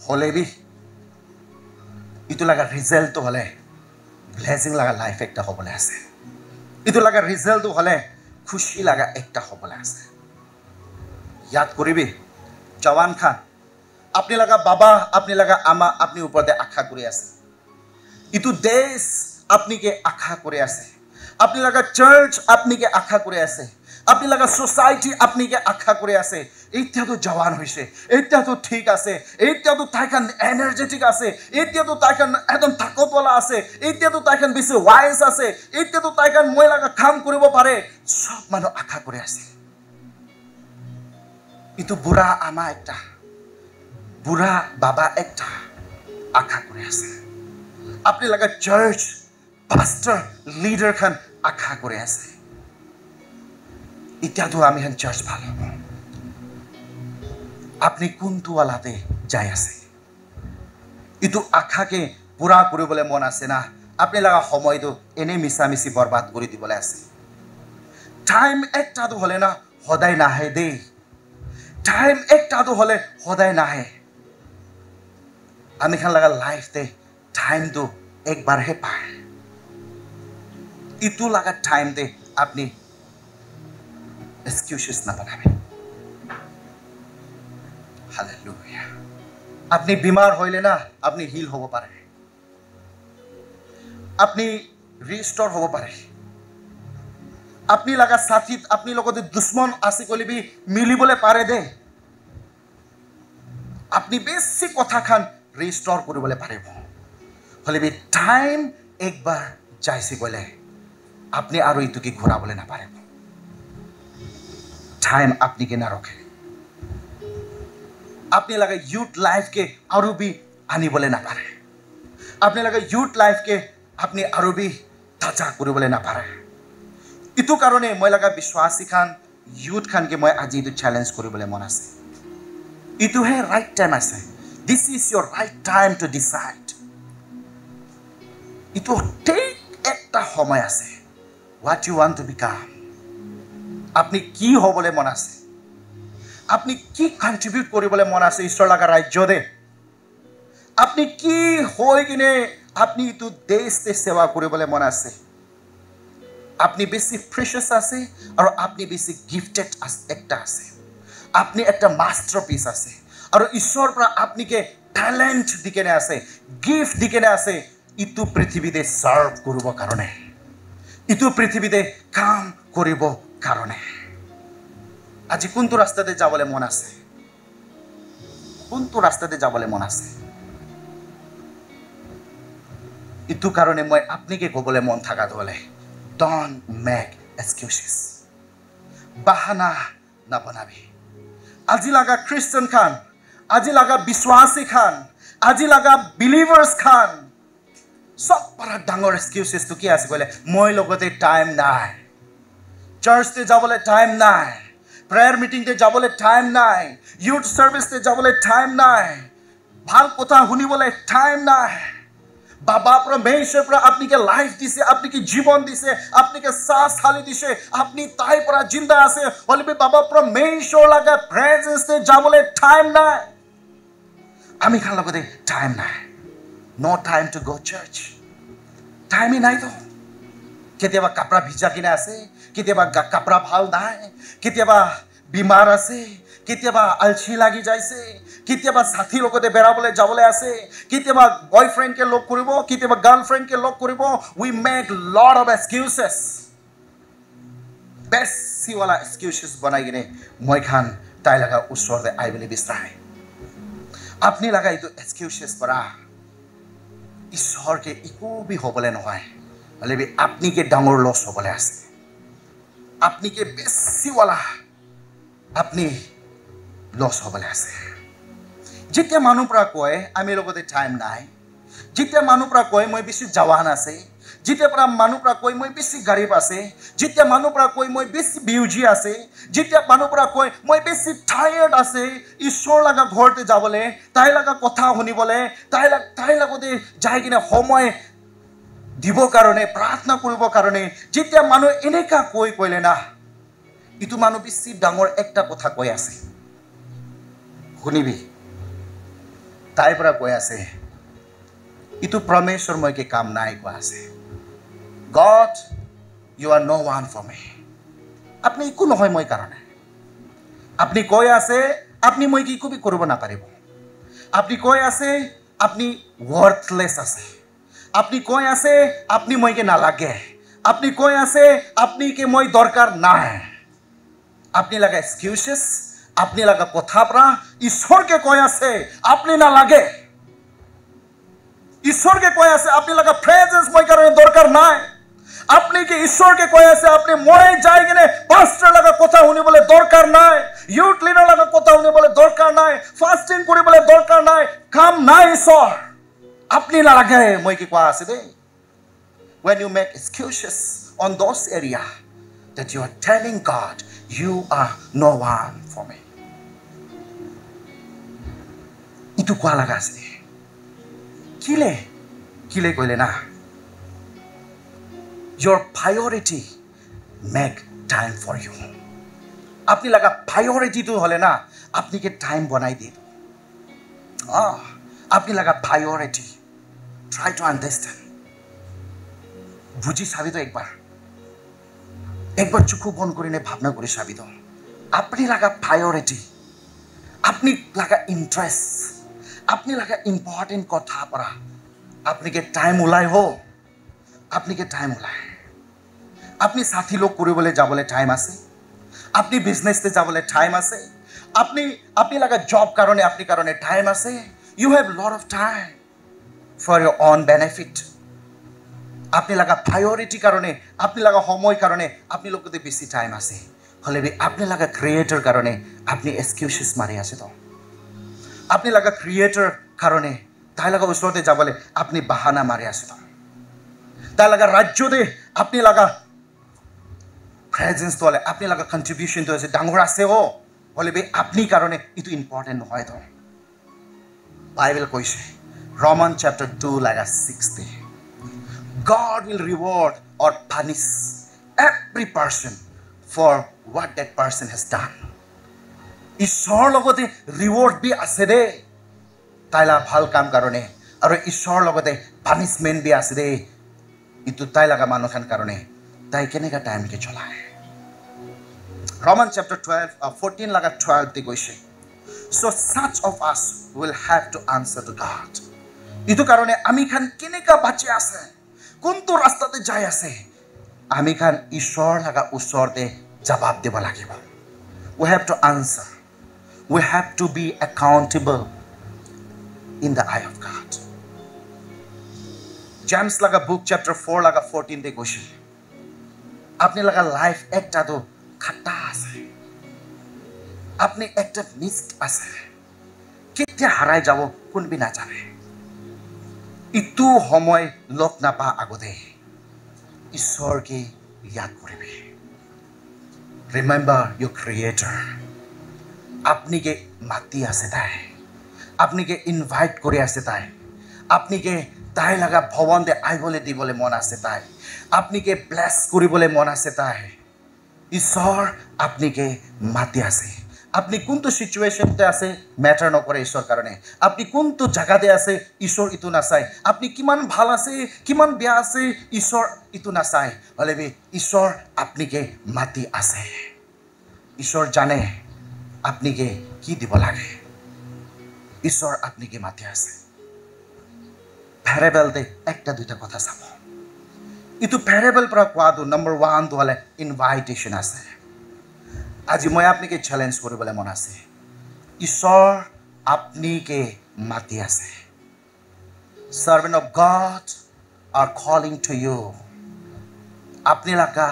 হলে ইটো লাগা রিজাল্ট তো হলে ব্লেসিং লাগা লাইফ একটা হবলে আছে ইটো লাগা রিজাল্ট তো হলে খুশি লাগা একটা হবলে আছে याद করিবি জওয়ান খান আপনি লাগা বাবা আপনি লাগা আমা আপনি উপরে আশা করে আছে ইটো দেশ আপনি কে আশা করে আছে আপনি লাগা চার্চ আপনি কে আশা করে আছে আপনি লাগা সোসাইটি আপনি কে আশা করে আছে এইটা তো জওয়ান হইছে এইটা তো ঠিক আছে এইটা তো তাইখান এনার্জেটিক আছে এইটা তো তাইখান একদম তাকতওয়ালা আছে এইটা তো তাইখান বেশি ওয়াইজ আছে এইটা তো তাইখান মই লাগা কাম কৰিব পারে সব মানুহ আশা করে আছে ইটো বুঢ়া আমা একটা বুঢ়া বাবা একটা আশা করে আছে আপনি লাগা চার্চ পাস্টার লিডার খান আশা করে আছে ইত্যাদি আমি হেন চার্চ ভালো আপনি কোনটো আলাতে যাই আছে ইটো আশাকে পুরা কৰিবলৈ মন আছে না আপনি লাগা সময়টো এনে মিছামিছি বৰবাদ কৰি দিবলৈ আছে টাইম একটা তো হলে না সদায় নাহে দে টাইম একটা তো হলে সদায় নাহে আমি খান লাগা লাইফ দে টাইম তো একবার হে পায় ইটো লাগা টাইম দে আপনি excuses না বানাবে হালেলুয়া আপনি বিমার হইলে না আপনি হিল হব পারে আপনি রিস্টোর হব পারে আপনি লাগা সাথী আপনি লগতে দুশ্মন আছে কলিবি মিলিবলে পারে দে আপনি বেশি কথা খান রিস্টোর কৰিবলে পাৰিব হলেবি টাইম একবাৰ যাইছে গলে আপনি আৰু ইটোকে ঘূৰাবলে না পাৰিব टाइम अपनी के ना रखे अपने लगा यूथ लाइफ के और भी आनी बोले ना पारे अपने लगा यूथ लाइफ के अपने और भी ताजा करी बोले ना पारे इतो कारणे मैं लगा विश्वासी खान यूथ खान के मैं आज इतो चैलेंज करी बोले मन आसे इतो है राइट टाइम आसे this is your right time to decide इतो टेक একটা সময় আছে what you want to become আপনি কি হবলে মন আছে আপনি কি কন্ট্রিবিউট কৰিবলে মন আছে ঈশ্বৰ লাগা ৰাজ্যতে আপনি কি হৈ কিনে আপনি তো দেশতে সেৱা কৰিবলে মন আছে আপনি বেশি প্ৰেশাস আছে আৰু আপনি বেশি গিফটেড একটা আছে আপনি একটা মাস্টাৰপিস আছে আৰু ঈশ্বৰ পৰা আপনি কে ট্যালেন্ট দিকেনে আছে গিফট দিকেনে আছে ইটো পৃথিৱীতে সাৰ্ভ কৰিব কাৰণে ইটো পৃথিৱীতে কাম কৰিব কাৰণে আজি কোনটো ৰাস্তাতে যাবলৈ মন আছে কোনটো ৰাস্তাতে যাবলৈ মন আছে ইটো কাৰণে মই আপুনিকে ক'বলৈ মন থাকা হ'লে don't make excuses বাহানা নাবনাবি আজি লাগা খ্ৰীষ্টান খান আজি লাগা বিশ্বাসী খান আজি লাগা বিলিভাৰ্ছ খান সব পৰা ডাঙৰ এক্সকিউজেছ তো কি আছে কলে মই লগতে টাইম নাই চাৰ্চতে যাবলৈ টাইম নাই প্ৰেয়াৰ মিটিংতে যাবলৈ টাইম নাই ইউথ সাৰ্ভিসতে যাবলৈ টাইম নাই ভাল কথা শুনিবলৈ টাইম নাই বাবা परमेश्वर पर आपनी के लाइफ दिसे आपनी के जीवन दिसे आपनी के सांस खाली दिसे आपनी ताई पर जिंदा आसे बोले भी बाबा परमेश्वर लगा प्रेजेंस ते जाबले टाइम ना आमी खान लगते टाइम ना no time to go church time ही नहीं तो केतेबा कपड़ा भिजा किने आसे केतेबा कपड़ा भाल नाय केतेबा बीमार आसे केतेबा अलछी लागि जाइसे केतेबा साथी लगते बेराबले जाबले आसे केतेबा बॉयफ्रेंड के लोग करिबो केतेबा गर्लफ्रेंड के लोग करिबो we make lot of excuses बेसी वाला एक्सक्यूजेस बनाइ किने মই খান তাই লাগা উছৰতে আইবলে বিস্তায় আপনি লাগা ইটো एक्सक्यूजेस পৰা ঈশ্বৰকে ইকো বি হবলে নহয় হলে বি আপনি के ডাঙৰ লস হবলে আছে আপনি के বেছি वाला আপনি লস হবলে আছে যেতিয়া মানুহ পৰা কয় আমি লগতে টাইম নাই যেতিয়া মানুহ পৰা কয় মই বেছি জৱান আছে যেতিয়া পৰা মানুহ পৰা কয় মই বেছি গৰীব আছে যেতিয়া মানুহ পৰা কয় মই বেছি বিউজি আছে যেতিয়া মানুহ পৰা কয় মই বেছি টায়াৰ্ড আছে ঈশ্বৰ লাগা ঘৰতে যাবলে তাই লাগা কথা শুনিবলে তাই লগতে যাই কিনে সময় দিব কাৰণে প্ৰাৰ্থনা কৰিব কাৰণে যেতিয়া মানুহ এনেকা কইলে না ইটো মানুহ বেছি ডাঙৰ একটা কথা কৈ আছে শুনিবি তাই পৰা কৈ আছে ইটো परमेश्वर মই के কাম নাই কৈ আছে God you are no one for me আপনি ইকো নহয় মই কাৰণে আপনি কৈ আছে আপনি মই কি কবি কৰিব না পাৰিব আপনি কৈ আছে আপনি ওয়ার্থলেস আছে আপনি কৈ আছে আপনি মই के না লাগে আপনি কৈ আছে আপনি के মই দৰকাৰ নাই আপনি লাগা এক্সকিউজেস আপনি লাগা কথা পৰা ঈশ্বৰকে কৈ আছে আপনি না লাগে ঈশ্বৰকে কৈ আছে আপনি লাগা প্ৰেজেন্স মই কাৰণে দৰকাৰ নাই আপনি কি ঈশ্বৰকে কৈ আছে আপনি মই যাই কিনে পাস্টাৰ লাগা কথা শুনিবলৈ দৰকাৰ নাই ইউথ লিডাৰ লাগা কথা শুনিবলৈ দৰকাৰ নাই ফাস্টিং কৰিবলৈ দৰকাৰ নাই কাম নাই ঈশ্বৰ আপনি না লাগে মই কি কোৱা আছে দে when you make excuses on those area that you are telling God you are no one for me itu kwa laga ase kile koile na your priority make time for you apni laga priority tu hole na apni ke time banai di apni laga priority try to understand বুঝি সাবি তো একবার চোখ বন্ধ করে নে ভাবনা করে সাবি তো আপনি লাগা প্রায়োরিটি আপনি লাগা ইন্টারেস্ট আপনি লাগা ইম্পর্টেন্ট কথা পড়া আপনি কে টাইম উলাই হো আপনি কে টাইম উলাই আপনি সাথী লোক করিবলে যাবলে টাইম আছে আপনি বিজনেসতে যাবলে টাইম আছে আপনি লাগা জব কারণে আপনি কারণে টাইম আছে you have lot of time for your own benefit আপনি লাগা প্রায়োরিটি কারণে আপনি লাগা সময় কারণে আপনি লোকতে বেশি টাইম আছে হলে বি আপনি লাগা ক্রিয়েটর কারণে আপনি এক্সকিউজেস মারি আছে তো আপনি লাগা ক্রিয়েটর কারণে তাই লাগা উসরতে যাবলে আপনি বাহানা মারি আছে তো তাই লাগা রাজ্যতে আপনি লাগা প্রেজেন্স তোলে আপনি লাগা কন্ট্রিবিউশন তো আছে ডাঙর আছে ও হলে বি আপনি কারণে ইটো ইম্পর্টেন্ট হয় তো বাইবেল কইছে রোমান চ্যাপ্টার 2 লাগা 60 God will reward or punish every person for what that person has done. ঈশ্বৰ লগতে ৰিওয়াৰ্ড বি আছে দে তাইলা ভাল কাম কাৰণে আৰ ঈশ্বৰ লগতে পানিশমেন্ট বি আছে দে ইটো তাই লাগা মানুখান কারণে তাই কেনেকা টাইম কে চলায় Roman chapter 14 laga 12 te goise so such of us will have to answer to God ইটো কাৰণে আমি খান কেনেকা বাচি আছে কোনটো ৰাস্তাতে যাই আছে আমি খান ঈশ্বৰ লগা ওচৰতে জবাব দিব লাগিব we have to answer we have to be accountable in the eye of God James laga book chapter 4 laga 14 te কৈছে আপনি laga life একটা তো খাটা আছে আপনি একটা মিসড আছে কেতিয়া হারাই যাব কোনবি না জানে ইটো সময় লগ নাপা আগতে ঈশ্বৰকে ইয়াদ কৰিবি রিমেম্বার your creator আপনি কে মাতি আছে তাই আপনি কে ইনভাইট কৰি আছে তাই আপনি কে তাই লাগা ভৱন দে আইবলে দিবলে মন আছে তাই আপনি কে ব্লেস কৰিবলে মন আছে তাই ঈশ্বৰ আপনি কে মাতি আছে আপনি কোনটো সিচুয়েশনতে আছে ম্যাটাৰ নকৰে ঈশ্বৰ কাৰণে আপনি কোনটো জায়গাতে আছে ঈশ্বৰ ইটো নাচাই আপনি কিমান ভাল আছে কিমান বেয়া আছে ঈশ্বৰ ইটো নাচাই হলেবি ঈশ্বৰ আপনি কে মাতি আছে ঈশ্বৰ জানে আপনি কে কি দিব লাগে ঈশ্বৰ আপনি কে মাতি আছে প্যাৰাবলতে একটা দুইটা কথা চাব ইটো প্যাৰাবল পৰা কোৱাটো নম্বৰ 1 তো হলে ইনভাইটেশন আছে আজি মই আপনাকে চ্যালেঞ্জ কৰিবলৈ মন আছে ঈশ্বৰ আপনি কে মাতি আছে servant of God are calling to you আপনি লাগা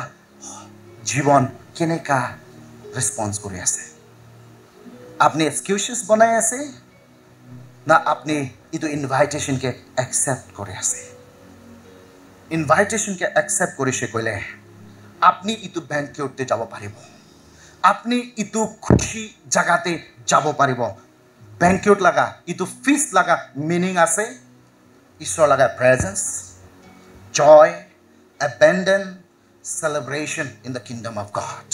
জীবন কেনেকা রেসপন্স কৰি আছে আপনি এক্সকিউজেস বনাই আছে না আপনি ইটো ইনভাইটেশন কে একসেপ্ট কৰি আছে ইনভাইটেশন কে একসেপ্ট কৰিছে কইলে আপনি ইটো ব্যাংকুয়েটে যাব পাৰিব আপনি ইটো খুশি জায়গাতে যাব পাৰিব ব্যাংকুয়েট লাগা ইটো ফিস্ট লাগা মিনিং আছে ঈশ্বৰ লাগা প্ৰেজেন্স জয় abandon celebration in the kingdom of God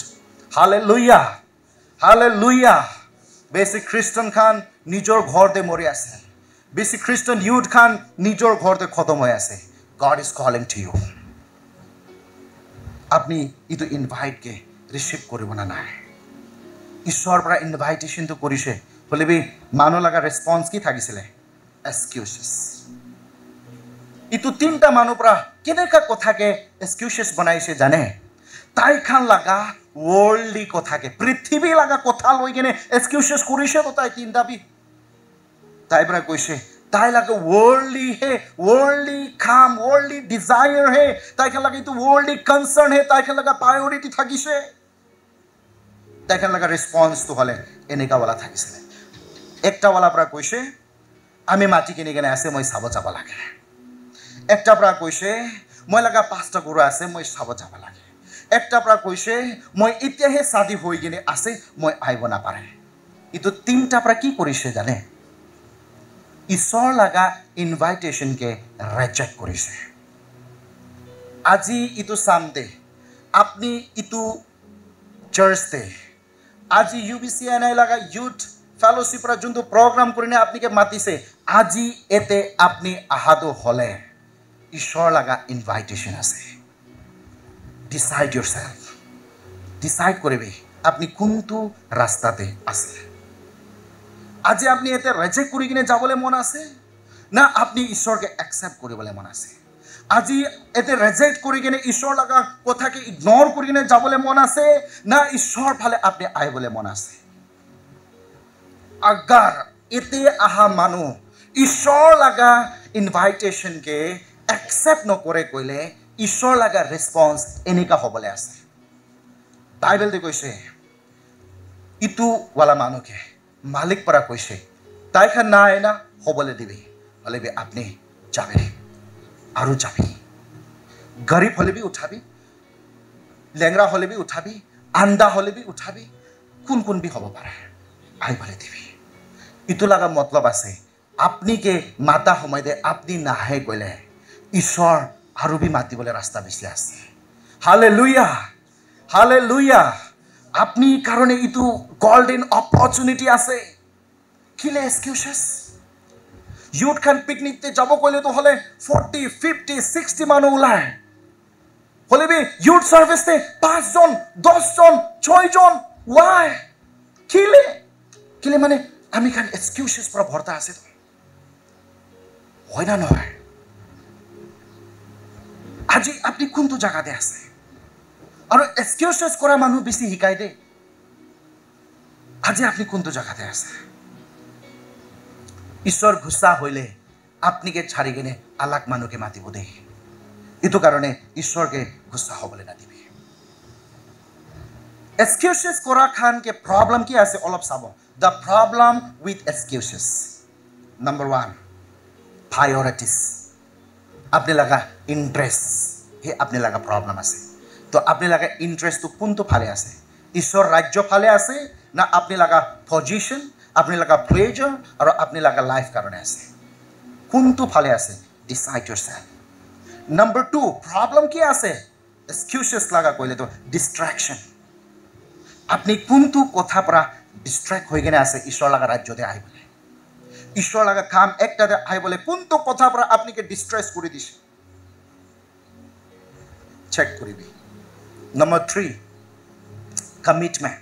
hallelujah hallelujah basic christian khan নিজৰ ঘৰতে মৰি আছে basic christian youth khan নিজৰ ঘৰতে খতম হৈ আছে God is calling to you আপনি ইটো ইনভাইট কে রিসিভ কৰিব না নাই ঈশ্বৰ পৰা ইনভাইটেশন তো কৰিছে হলেবি মানুহ লাগা ৰেসপন্স কি থাকিছিলে এক্সকিউজেস ইটো তিনটা মানুহ পৰা কেনেকা কথাকে এক্সকিউজেস বনাইছে জানে তাই খান লাগা worldly কথাকে পৃথিৱী লাগা কথা লৈ কেনে এক্সকিউজেস কৰিছে তো তাই তিনটা বি তাই পৰা কৈছে তাই লাগে worldly है worldly काम worldly desire है তাই খান লাগে তো worldly concern है তাই খান লাগা priority থাকিছে তাই খান লাগা রেসপন্স তো হলে এনেকা वाला থাকিছে একটা वाला পৰা কৈছে আমি মাটি কিনে কেনে আছে মই চাব যাব লাগে একটা পৰা কৈছে মই লাগা পাঁচটা গৰু আছে মই চাব যাব লাগে একটা পৰা কৈছে মই ইতিয়াহে শাদি হৈ কিনে আছে মই আইব না পারে ইটো তিনটা পৰা কি কৰিছে জানে ঈশ্বৰ লাগা ইনভাইটেশন কে ৰিজেক্ট কৰিছে আজি ইটো সামডে আপনি ইটো চাৰ্চতে আজি UBCNI লাগা ইউথ ফেলোশিপ ৰা যোনটো প্ৰোগ্ৰাম কৰিনে আপনি কে মাতিছে আজি এতে আপনি আহাদো হলে ঈশ্বৰ লাগা ইনভাইটেশন আছে ডিসাইড yourself ডিসাইড কৰিবি আপনি কোনটো ৰাস্তাতে আছে আজি আপনি এতে ৰিজেক্ট কৰি কিনে যাবলে মন আছে না আপনি ঈশ্বৰকে একসেপ্ট কৰিবলে মন আছে আজি এতে ৰিজেক্ট কৰি কিনে ঈশ্বৰ লাগা কথাকে ইগনোৰ কৰি কিনে যাবলে মন আছে না ঈশ্বৰ ফালে আপনি আইবলে মন আছে अगर এতে আহা মানুহ ঈশ্বৰ লাগা ইনভাইটেশন কে একসেপ্ট নকৰে কইলে ঈশ্বৰ লাগা ৰেসপন্স এনেকা হবলে আছে বাইবেলতে কৈছে ইটো वाला মানুহকে মালিক পৰা কৈছে তাই খান নাই না হবলে দিবি হলেবি আপনি যাবে আৰু যাবি গৰিব হলেবি উঠাবি লেংৰা হলেবি উঠাবি আন্দা হলেবি উঠাবি কোন কোন বি হব পারে আইবলে দিবি ইটো লাগা মতলব আছে আপনি কে মাতা সময় দে আপনি নাহে কইলে ঈশ্বৰ আৰু বি মাতিবলে ৰাস্তা বেছি আছে হালেলুয়া হালেলুয়া আপনি কারণে ইটো গোল্ডেন অপরচুনিটি আছে কিলে এক্সকিউজেস ইউথ খান পিকনিকতে যাব কইলে তো হলে 40 50 60 মানুহ ওলায় হলে বি ইউথ সার্ভিসতে 5 জন 10 জন 6 জন ওয়াই কিলে কিলে মানে আমি খান এক্সকিউজেস পৰা ভৰ্তা আছে হয় না নহয় আজি আপনি কোনটো জায়গাতে আছে আৰু এক্সকিউজেস কৰা মানুহ বেছি শিকাই দে আজি আপনি কোনটো জায়গাতে আছে ঈশ্বৰ গুছা হইলে আপনিকে ছাড়ি কিনে আলাক মানুহকে মাতিব দে ইটো কাৰণে ঈশ্বৰকে গুছা হ'বলৈ নাদিবি এক্সকিউজেস কৰা খান কে প্ৰবলেম কি আছে অলপ চাব the problem with excuses number 1 priorities আপনি লাগা ইন্টারেস্ট হে আপনি লাগা প্রবলেম আছে তো আপনি লাগা ইন্টারেস্ট তো কোনটো ফালে আছে ঈশ্বর রাজ্য ফালে আছে না আপনি লাগা পজিশন আপনি লাগা প্লেজার আর আপনি লাগা লাইফ কারণে আছে কোনটো ফালে আছে ডিসাইড yourself number 2 প্রবলেম কি আছে এক্সকিউজেস লাগা কইলে তো ডিস্ট্রাকশন আপনি কোনটো কথা পৰা ডিস্ট্ৰাক্ট হৈ গেনে আছে ঈশ্বৰ লাগা ৰাজ্যতে আইবলে ঈশ্বৰ লাগা কাম একটাতে আইবলে কোনটো কথা পৰা আপনিকে ডিস্ট্ৰেস কৰি দিছে চেক কৰিবি number 3 কমিটমেন্ট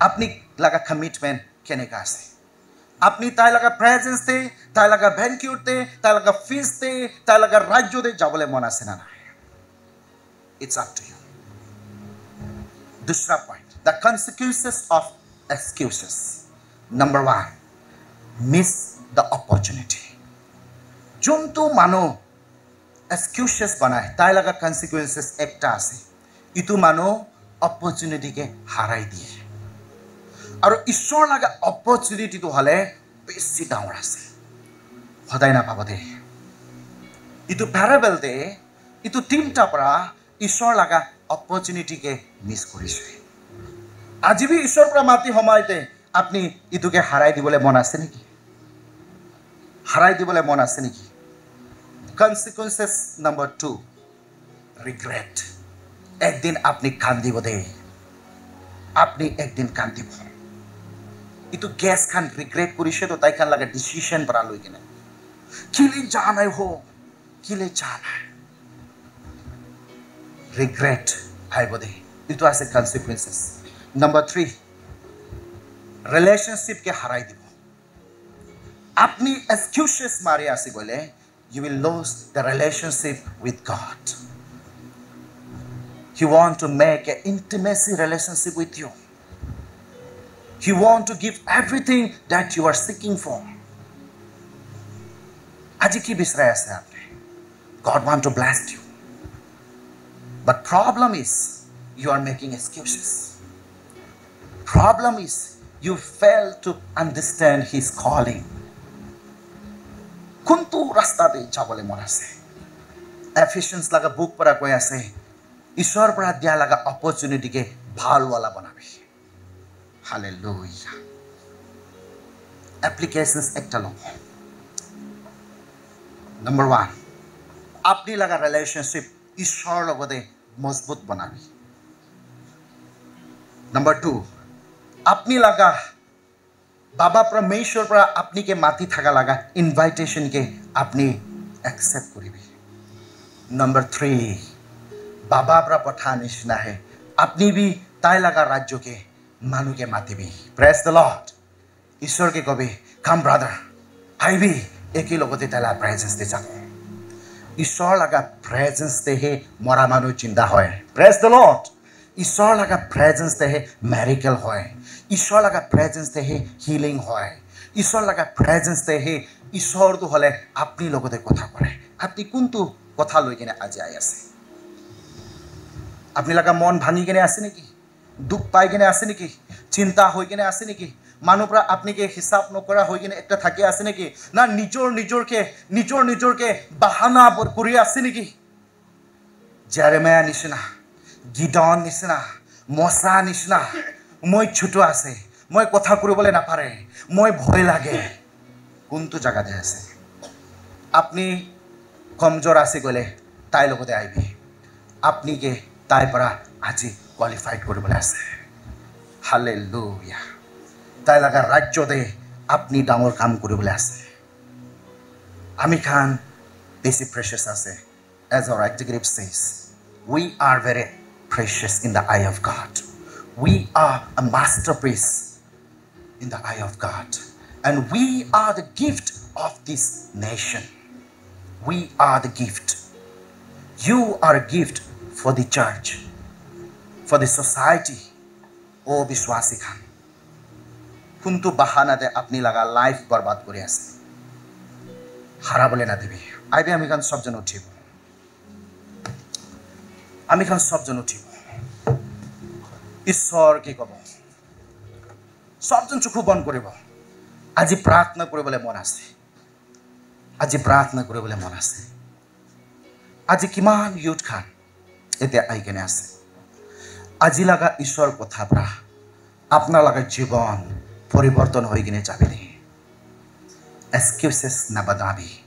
আপনি লাগা কমিটমেন্ট কেনেকা আছে আপনি তাই লাগা প্রেজেন্স তে তাই লাগা ব্যানকিউট তে তাই লাগা ফিস্ট তে তাই লাগা রাজ্যতে যাবলে মন আছে না ইটস আপ টু ইউ दूसरा point the consequences of excuses number 1 miss the opportunity जोंतो मानो excuses बनाए ताई लगा consequences एकटा আছে इतु मानो opportunity के हाराई दिए और ईश्वर लगा opportunity तो हले बेसी डाउन আছে সদায় না পাব দে इतु parable दे इतु তিনটা পৰা ईश्वर लगा opportunity के मिस কৰিছে আজি भी ईश्वर পৰা মাতি সময়তে আপনি ইতুকে হারাই দিবলে মন আছে নেকি হারাই দিবলে মন আছে নেকি consequences number 2 regret একদিন আপনি কান্দিব দে আপনি একদিন কান্দিব ইতু গ্যাস খান রিগ্রেট কৰিছে তো তাই খান লাগে ডিসিশন পৰা লৈ কিনে কিলে জানাই হো কিলে জানাই regret আইব দে ইতু আছে consequences number 3 relationship के हाराई দিব আপনি excuses মারি আসি বলে you will lose the relationship with God he want to make an intimacy relationship with you he want to give everything that you are seeking for আজি কি বিছৰাই আছে আপনি God want to bless you but problem is you are making excuses problem is you fail to understand his calling kuntu rasta de jabole mon ase Ephesians laga book para koi ase ishwar para dia laga opportunity ke bhal wala banabe hallelujah applications ekta lo number 1 apni laga relationship ishwar logode মজবুত বনাবি number 2 আপনি লাগা বাবা परमेश्वर পৰা আপনি কে মাতি থাকা লাগা ইনভাইটেশন কে আপনি एक्सेप्ट কৰিবি number 3 বাবা পৰা পঠা নিচিনা হে আপনি भी তাই লাগা রাজ্য কে মানু কে মাতিবি প্রেজ দ্য লর্ড ঈশ্বর কে কবি কাম ব্রাদার আইবি একি লগতে তালা প্রেজেন্স দে যাব ঈশ্বর লাগা প্রেজেন্স তে হে মরা মানু চিন্তা হয় প্রেজ দ্য লর্ড ঈশ্বর লাগা প্রেজেন্স তে হে মিরাকল হয় ঈশ্বর লাগা প্রেজেন্স তে হে হিলিং হয় ঈশ্বর লাগা প্রেজেন্স তে হে ঈশ্বর তো হলে আপনি লগতে কথা করে আপনি কোনটো কথা লৈ কিনে আজি আই আছে আপনি লাগা মন ভাঙি কিনে আছে নেকি দুখ পাই কিনে আছে নেকি চিন্তা হৈ কিনে আছে নেকি মানুপৰা আপনি কে হিসাব নকৰা হৈ কিনে একটা থাকি আছে নেকি না নিজৰ কে বাহানা কৰি আছে নেকি জেৰেমিয়া নিচিনা গিডন নিচিনা মছা নিচিনা মই ছোট আছে মই কথা কৰিবলৈ নাপাৰে মই ভয় লাগে কোনটো জায়গাতে আছে আপনি কমজোৰ আছে গলে তাই লগতে আইবি আপনি কে তাই পৰা আজি কোয়ালিফাইড কৰিবলৈ আছে হালেলুয়া তাই লাগা ৰাজ্য দে আপনি ডাঙৰ কাম কৰিবলৈ আছে আমি খান বেছি প্রেশাস আছে as our executive says we are very precious in the eye of God we are a masterpiece in the eye of God And we are the gift of this nation. We are the gift. You are a gift for the church, for the society. Oh Vishwasi Khan. Kuntu bahana de apni laga life barbad kori ase. Hara bole na dibi. Aibe ami khan sob jon uthibo. Ami khan sob jon uthibo. Ishwar ki kobo. Sob jon chukhu bon koribo. Aji prarthna koribole mon ase. Aji prarthna koribole mon ase. Aji kiman youth khan ete aigene ase. Aji laga ishwar kotha pra apna laga jibon poriborton hoi gine jabe ni. Excuses na badabi.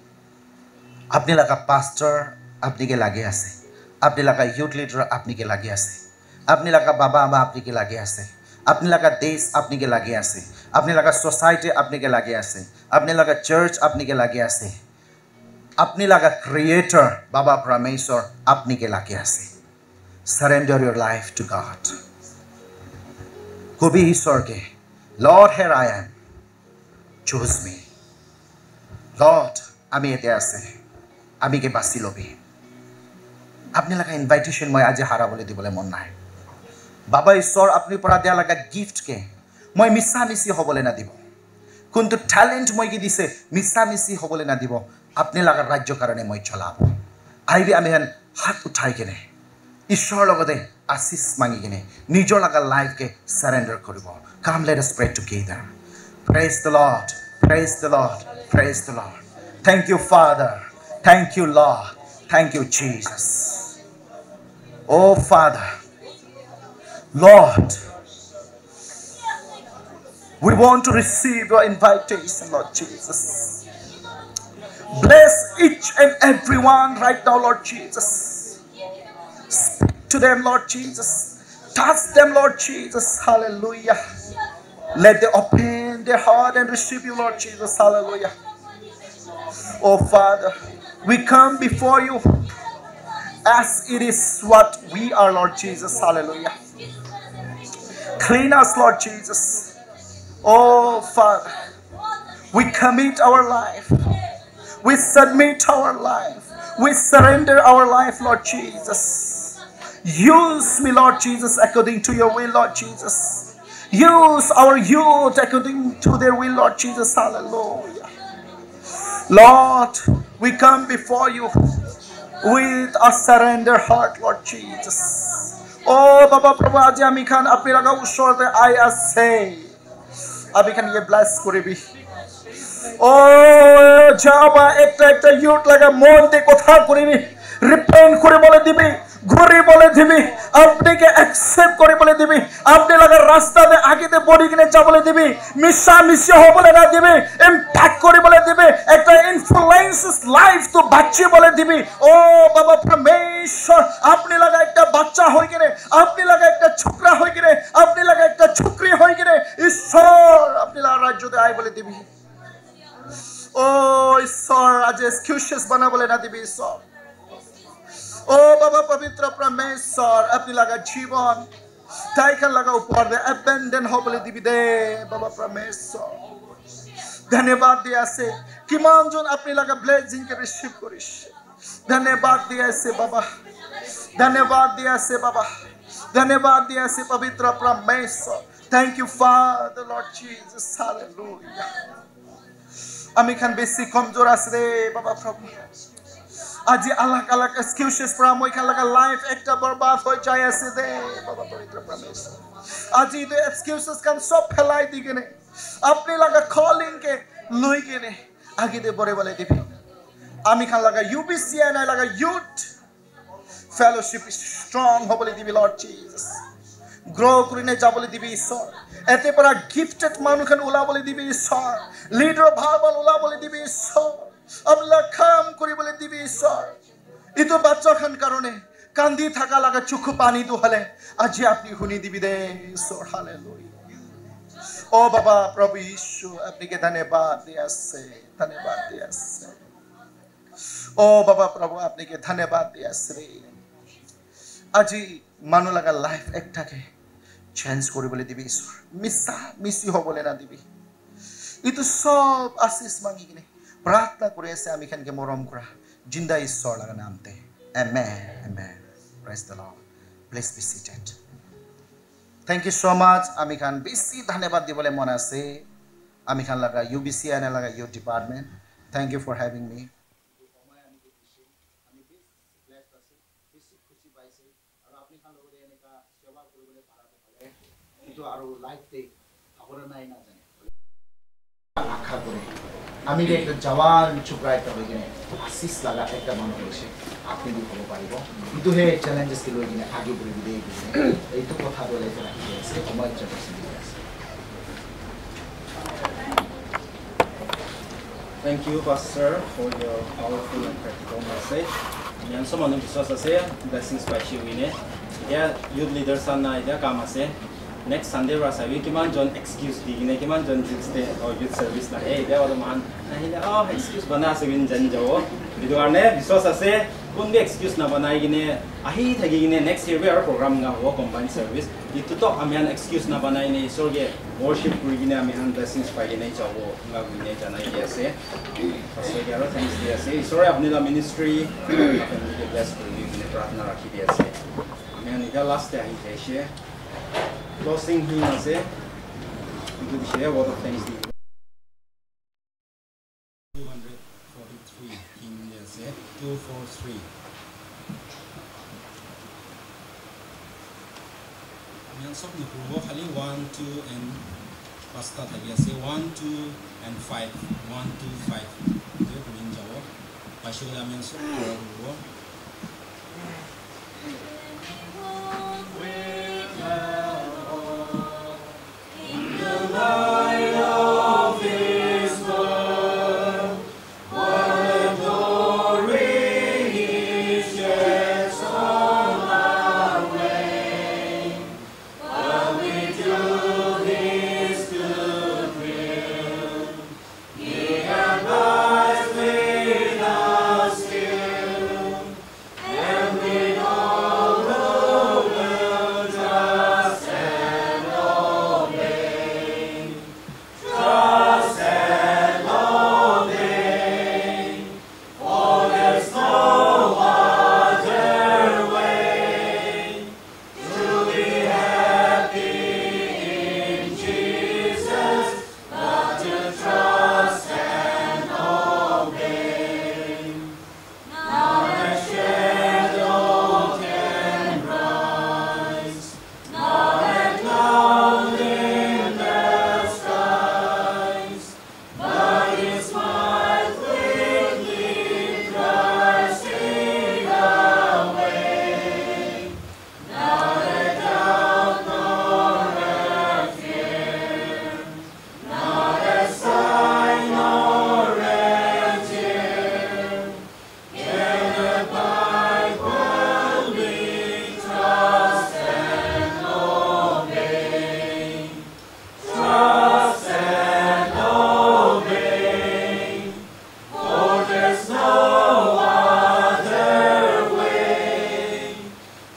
Apni laga pastor apni ke lage ase. Apni laga youth leader apni ke lage ase. Apni laga baba ama apni ke lage ase. Apni laga desh apni ke lage ase. Apni laga society apni ke lage ase. Apni laga church apni ke lage ase. Apni laga creator Baba Parameshwar apni ke lage ase. Surrender your life to God. Kubi Ishwar ke, Lord, here I am. Choose me. Lord, ami ete ase. Ami ke basi lobi. Apni laga invitation moi aji hara bole dibole mon nai. Baba Ishwar apni pora dia laga gift ke moi misa misi hobole na dibo. Kuntu talent moi ki dise misa misi hobole na dibo. Apni laga rajyo karone moi cholabo. Aibi ami han hat uthai kene Ishwar logode asis mangi kene nijor laga life ke surrender koribo. Come, let us pray together. Praise the Lord. Praise the Lord. Praise the Lord. Thank you, Father. Thank you, Lord. Thank you, Jesus. Oh, Father. Lord, we want to receive your invitation, Lord Jesus. Bless each and everyone right now, Lord Jesus. Speak to them, Lord Jesus. Touch them, Lord Jesus. Hallelujah. Let them open their heart and receive you, Lord Jesus. Hallelujah. Oh, Father, we come before you as it is what we are, Lord Jesus. Hallelujah. Clean us, Lord Jesus. Oh, Father, we commit our life. We submit our life. We surrender our life, Lord Jesus. Use me, Lord Jesus, according to your will, Lord Jesus. Use our youth according to their will, Lord Jesus. Hallelujah. Lord, we come before you with a surrender heart, Lord Jesus. Oh, Baba Prabhu, aji ami khan apni laga ushor de aya se. Abi khan ye bless koribi. Oh, jaba ekta youth laga mon de kotha koribi. Repent kore bole dibi. Gori bole dibi. Apni ke accept kore bole dibi. Apni laga rasta de age de body kine ja bole dibi. Misha misha ho bole na dibi. Impact kore bole dibi. Ekta influences life to bachche bole dibi. Oh, Baba Parameshwar, apni laga ekta bachcha hoy kine, apni laga ekta chokra hoy kine, apni laga ekta chokri hoy kine, Ishwar apni laga rajyo de ai bole dibi. Oh, Ishwar aaj excuses bana bole na dibi Ishwar. Oh, Baba Pavitra Parameshwar, apni laga jivan taikan laga upar de abandon ho bole dibi de Baba Parameshwar. Dhanyabad diya se kiman jon apni laga blessing ke receive korish. Dhanyabad diya se Baba. Dhanyabad diya se Baba. Dhanyabad diya se Pavitra Parameshwar. Thank you, Father, Lord Jesus. Hallelujah. Ami khan besi kamjor asre Baba Prabhu. Aji alak excuses pra moi khan laga life ekta barbad hoi jai ase de Baba Pavitra Parameshwar. Aji de excuses khan sob phelai di kene apni laga calling ke loi kene age de bore bole dibi. Ami khan laga UBC and I laga youth fellowship strong hobole dibi, Lord Jesus. Grow kurine jabole dibi Ishwar. Ete para gifted manu khan ula bole dibi Ishwar. Leader bhabal ula bole dibi Ishwar. Abla kham kori bole dibi Ishwar. Ito bachcha khan karone kandi thaka laga chukhu pani tu hale aji apni huni dibi de Ishwar. Hallelujah. Oh, Baba Prabhu Yishu, apni ke dhanyabad diya se, dhanyabad diya se. Oh, Baba Prabhu, apni ke dhanyabad diya se. Aji manu laga life ekta ke change kori bole dibi Ishwar. Misa misi ho bole na dibi. itu sob asis mangi gini pratna kuri ase ami khan ke morom kura jinda ishwar laga namte amen amen praise the Lord please be seated thank you so much ami khan bisi dhanyabad dibole mon ase ami khan laga UBC ana laga youth department thank you for having me itu aru life day agora nai na jane akha kore ami ge ekta jawan chukra ekta hoigine asis laga ekta manu hoise apni bi hobo paribo itu he challenges ke loigine age buri bide gine eitu kotha bole eta rakhi ase omai introduction di ase Thank you, Pastor, for your powerful and practical message. Yang semua orang bisa saja blessings by you ini. Dia youth leaders sana dia kam ase. Next Sunday rasa we kiman John excuse di ini kiman John Tuesday or youth service lah. Dia orang man. Nah excuse bana segin jan jauh. Itu karena bisa saja pun dia excuse na bana ini. Ahi thagi ini next year we our program nga ho combined service. Itu to amian excuse na bana ini sorge worship begini amian blessings by ini jauh nga begini janai dia se. Pastor Garo thanks dia se. Sorry apni la ministry akan dia bless begini pratna rakhi dia se. Amian ida last day ahi se. Closing hymn ase. Itu di share word of thanks di 243 hymn ase 243. Yang sok ni puro kali 1 2 and basta tadi ase 1 2 and 5 1 2 5. Itu pun jawab. Pasal yang sok puro. Light of His word, what a glory He sheds on our way. While we do His good will, He abides with us still, and with all who will trust and obey. Trust and obey, for there's no other way to be happy in Jesus but to trust and obey. Now the shadow can rise, not a cloud in the skies, but His smile quickly driving away. Not a doubt nor a fear, not a sign nor a tear, can abide while we trust and obey. Trust and obey, for there's no other way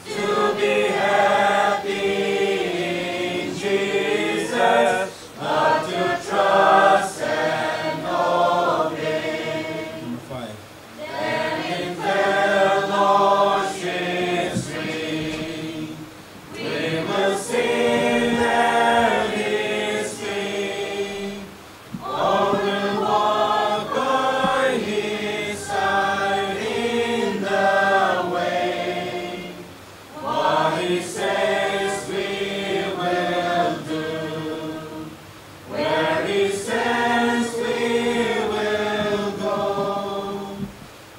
to be happy in Jesus but to trust and obey. Number 5. Then in fellowship sweet, we will sing at His feet. All will walk by His side in the way. What He says we will do. Where He sends we will go.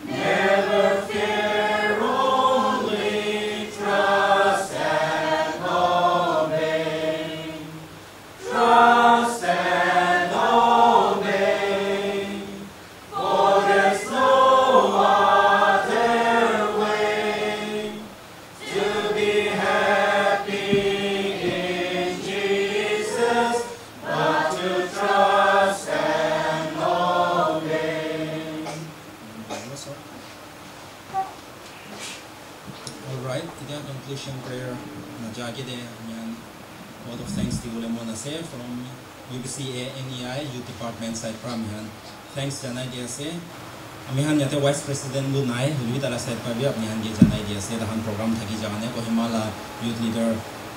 Never fear, only trust and obey. Trust and obey, for there's no other way to be happy in Jesus but to trust and obey. Alright, ito ang conclusion prayer na jagi de yan word of thanks di ulit mo na say from UBCA NEI Youth Department side from han thanks janai dia se ami han yate vice president bu nai hulu tala side pa bi apni han ge janai dia se han program thaki jane ko himala youth leader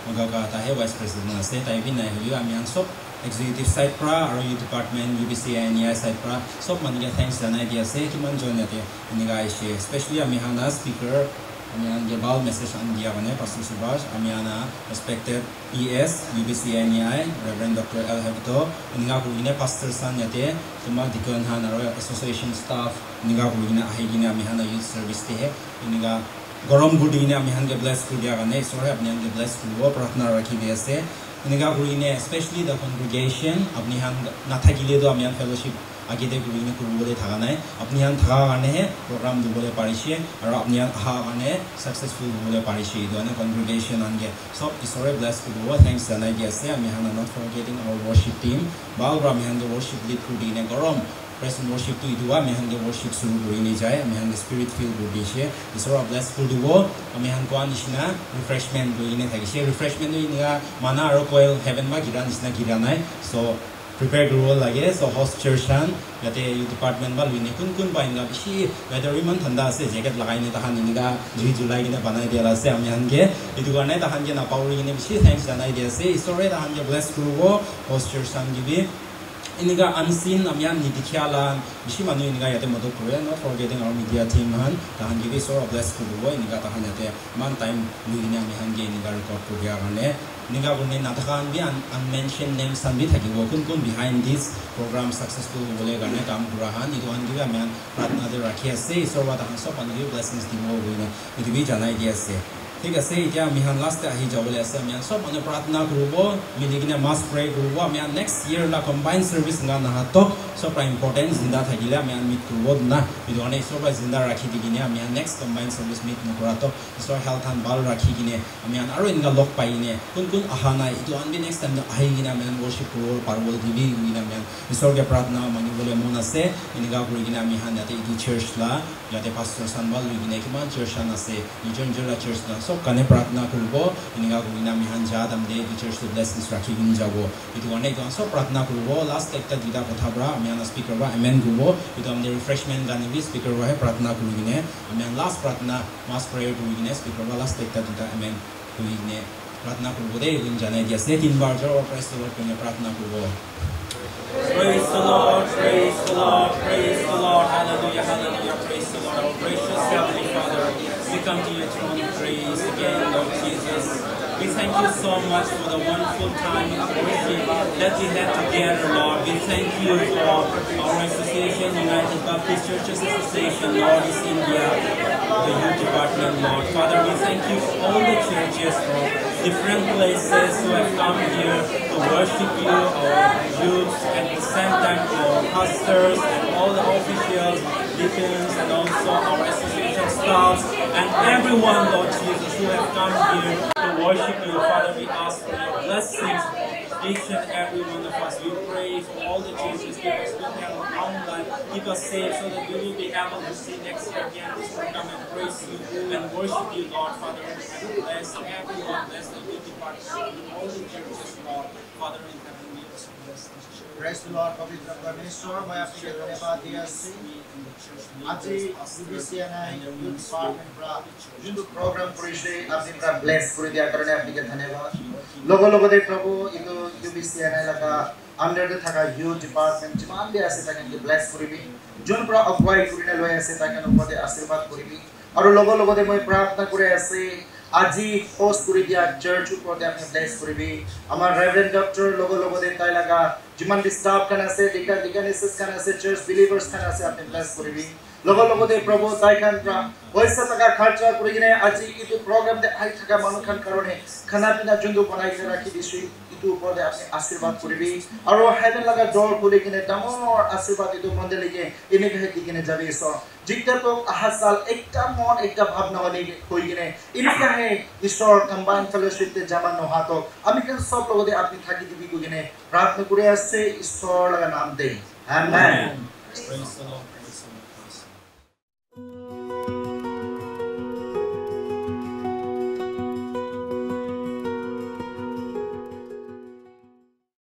moga ta he vice president ase tai bi nai hulu ami han sob executive side pra aro youth department UBCA NEI side pra sob man ge thanks janai dia se ki man join yate ni ga she especially ami han speaker Amian Gebal message on Diavane, Pastor Subhash, Amiana, respected ES, UBCA NEI, Reverend Dr. El Habito, Ningakurine, Pastor San Yate, Tuma Dikon Hana, Association staff, Ningakurina, Ahigina, Mihana Youth Service Tehe, Niga Gorom Gudina, Mihan blessed to Diavane, sorry, Abnian blessed to War, Pratna Raki BSA, Ningakurine, especially the congregation, Abnihan Natagiledo, Amian Fellowship. आगे दे गुरिने कुरुबोले थागाना है अपनी हान थागा करने हैं programme दुबोले पारिशे और अपनी हान हा करने सक्सेसफुल दुबोले पारिशे इधर congregation आने सब इसोरे bless कुरुबो thanks जाना दिया से हमें हान not forgetting our worship team बाल ब्रा हमें हान के worship lead कुरुदीने गरम praise and worship तो इधुआ हमें हान के worship शुरू गुरिने जाए हमें हान के spirit feel गुरिशे इसोरा bless कुरुबो हमें हान को आनिशना refreshment गुरिने थागिशे refreshment तो इन्हें माना आरो कोयल heaven मा गिरा निशना गिरा नाय so prepare role lage so host church han yate youth department ba luine kun ba inga bishi weather man thanda ase jacket lagai ne ta han ni ga July gina banai dia la se ami han ge itu garne ta han ge na pauri ne bishi thanks janai dia se isore ta han ge bless kurubo host church han gibi iniga unseen amian ni dikhiala bishi manu iniga yate modo kure not forgetting our media team han ta han gibi so bless kurubo iniga ta han yate man time luine ami han ge iniga record kuriya garne Ninga bunne natakan bi unmentioned names san bi thakibo kun behind this program successful bole garne kam kurahan idu an giga man pratna de rakhi ase isor wa ta sob an gi blessings dimo boine idu bi janai dia ase thik ase ja mihan last ahi jabole ase mian sob an pratna kurubo miligina mass pray kurubo mian next year la combined service nga na to so pra important zinda thagila mian mit kurubo na idu ane isor ba zinda rakhi digine mian next combined service meet no kurato isor health and bal rakhi gine mian aro inga lok paine kun ahana itu an bi next time na ahigina men worship kuro parwol dibi gina men isor ge pratna mani bole mona se iniga kuri gina mi han yate itu church la yate pastor sanbal gina ki man church na se ijon jora church la so kane pratna kurbo iniga kuri gina mi han ja dam de itu church to blessings rakhi gin jago itu ane to so pratna kurbo last ekta dida kotha bra ami ana speaker ba amen kurbo itu am de refreshment gani bi speaker ba pratna kuri gine ami last pratna mass prayer kuri gine speaker ba last ekta dida amen kuri gine Pratna kurbo de win janai dia se tin bar jo praise the Lord kune pratna kurbo Praise the Lord, praise the Lord, praise the Lord, hallelujah, hallelujah, praise the Lord, our gracious Heavenly Father. We come to your throne of praise again, Lord Jesus. We thank you so much for the wonderful time in worship that we had together, Lord. We thank you for our association, United Baptist Churches Association, Lord, East India, the youth department, Lord. Father, we thank you for all the churches from different places who have come here to worship you, our youth, at the same time our pastors and all the officials, deacons, and also our association staffs, and everyone, Lord Jesus, who have come here to worship you. Father, we ask for your blessings, each and every one of us. We pray for all the churches, give us good health, long life, keep us safe so that we will be able to see next year again to come and praise you and worship you, Lord. Father, and bless everyone, bless the youth department, all the churches, Lord. Father in heaven, we also bless this church. Praise the Lord, पवित्र परमेश्वर मैं आपके धन्यवाद दिया सी आज UBCA youth department pra जो program परिशे आपने pra bless पूरी दिया करने आपके धन्यवाद लोगों दे प्रभु इधो UBCA लगा under the थका youth department जिमान भी ऐसे तक इनके bless पूरी भी जोन pra अगुवाई पूरी ने लोग ऐसे तक इनको दे आशीर्वाद पूरी भी और लोगों दे मैं प्रार्थना करे ऐसे আজি হোস্ট কৰি দিয়া চাৰ্চ ওপৰতে আপুনি ব্লেছ কৰিবি আমাৰ ৰেভাৰেণ্ড ডক্টৰ লোগো দে তাই লাগা যিমান স্টাফ খান আছে ডিকানিছেছ খান আছে চাৰ্চ বিলিভাৰ্ছ খান আছে আপুনি ব্লেছ কৰিবি লোগো দে প্ৰভু তাই খান পইচা টাকা খৰচা কৰি কিনে আজি ইটো প্ৰগ্ৰাম দে আই থাকা মানুহ খান কাৰণে খানা পিনা যোনটো বনাই ৰাখি দিছো ইটো ওপৰতে আপুনি আশীৰ্বাদ কৰিবি আৰু হেভেন লাগা ডৰ খুলি কিনে ডাঙৰ আশীৰ্বাদ ইটো মন্দিৰলৈকে এনেকৈ দি কিনে যাবি চ जितना तो आहासाल एकटा मन एकटा भावना वाली कोई किने इनका है ईश्वर कंबाइन फेलोशिप ते जमा नहा तो अभी के सब लोगों दे आपनी थाकी दिबी को किने प्रार्थना करे से ईश्वर लगा नाम दे आमेन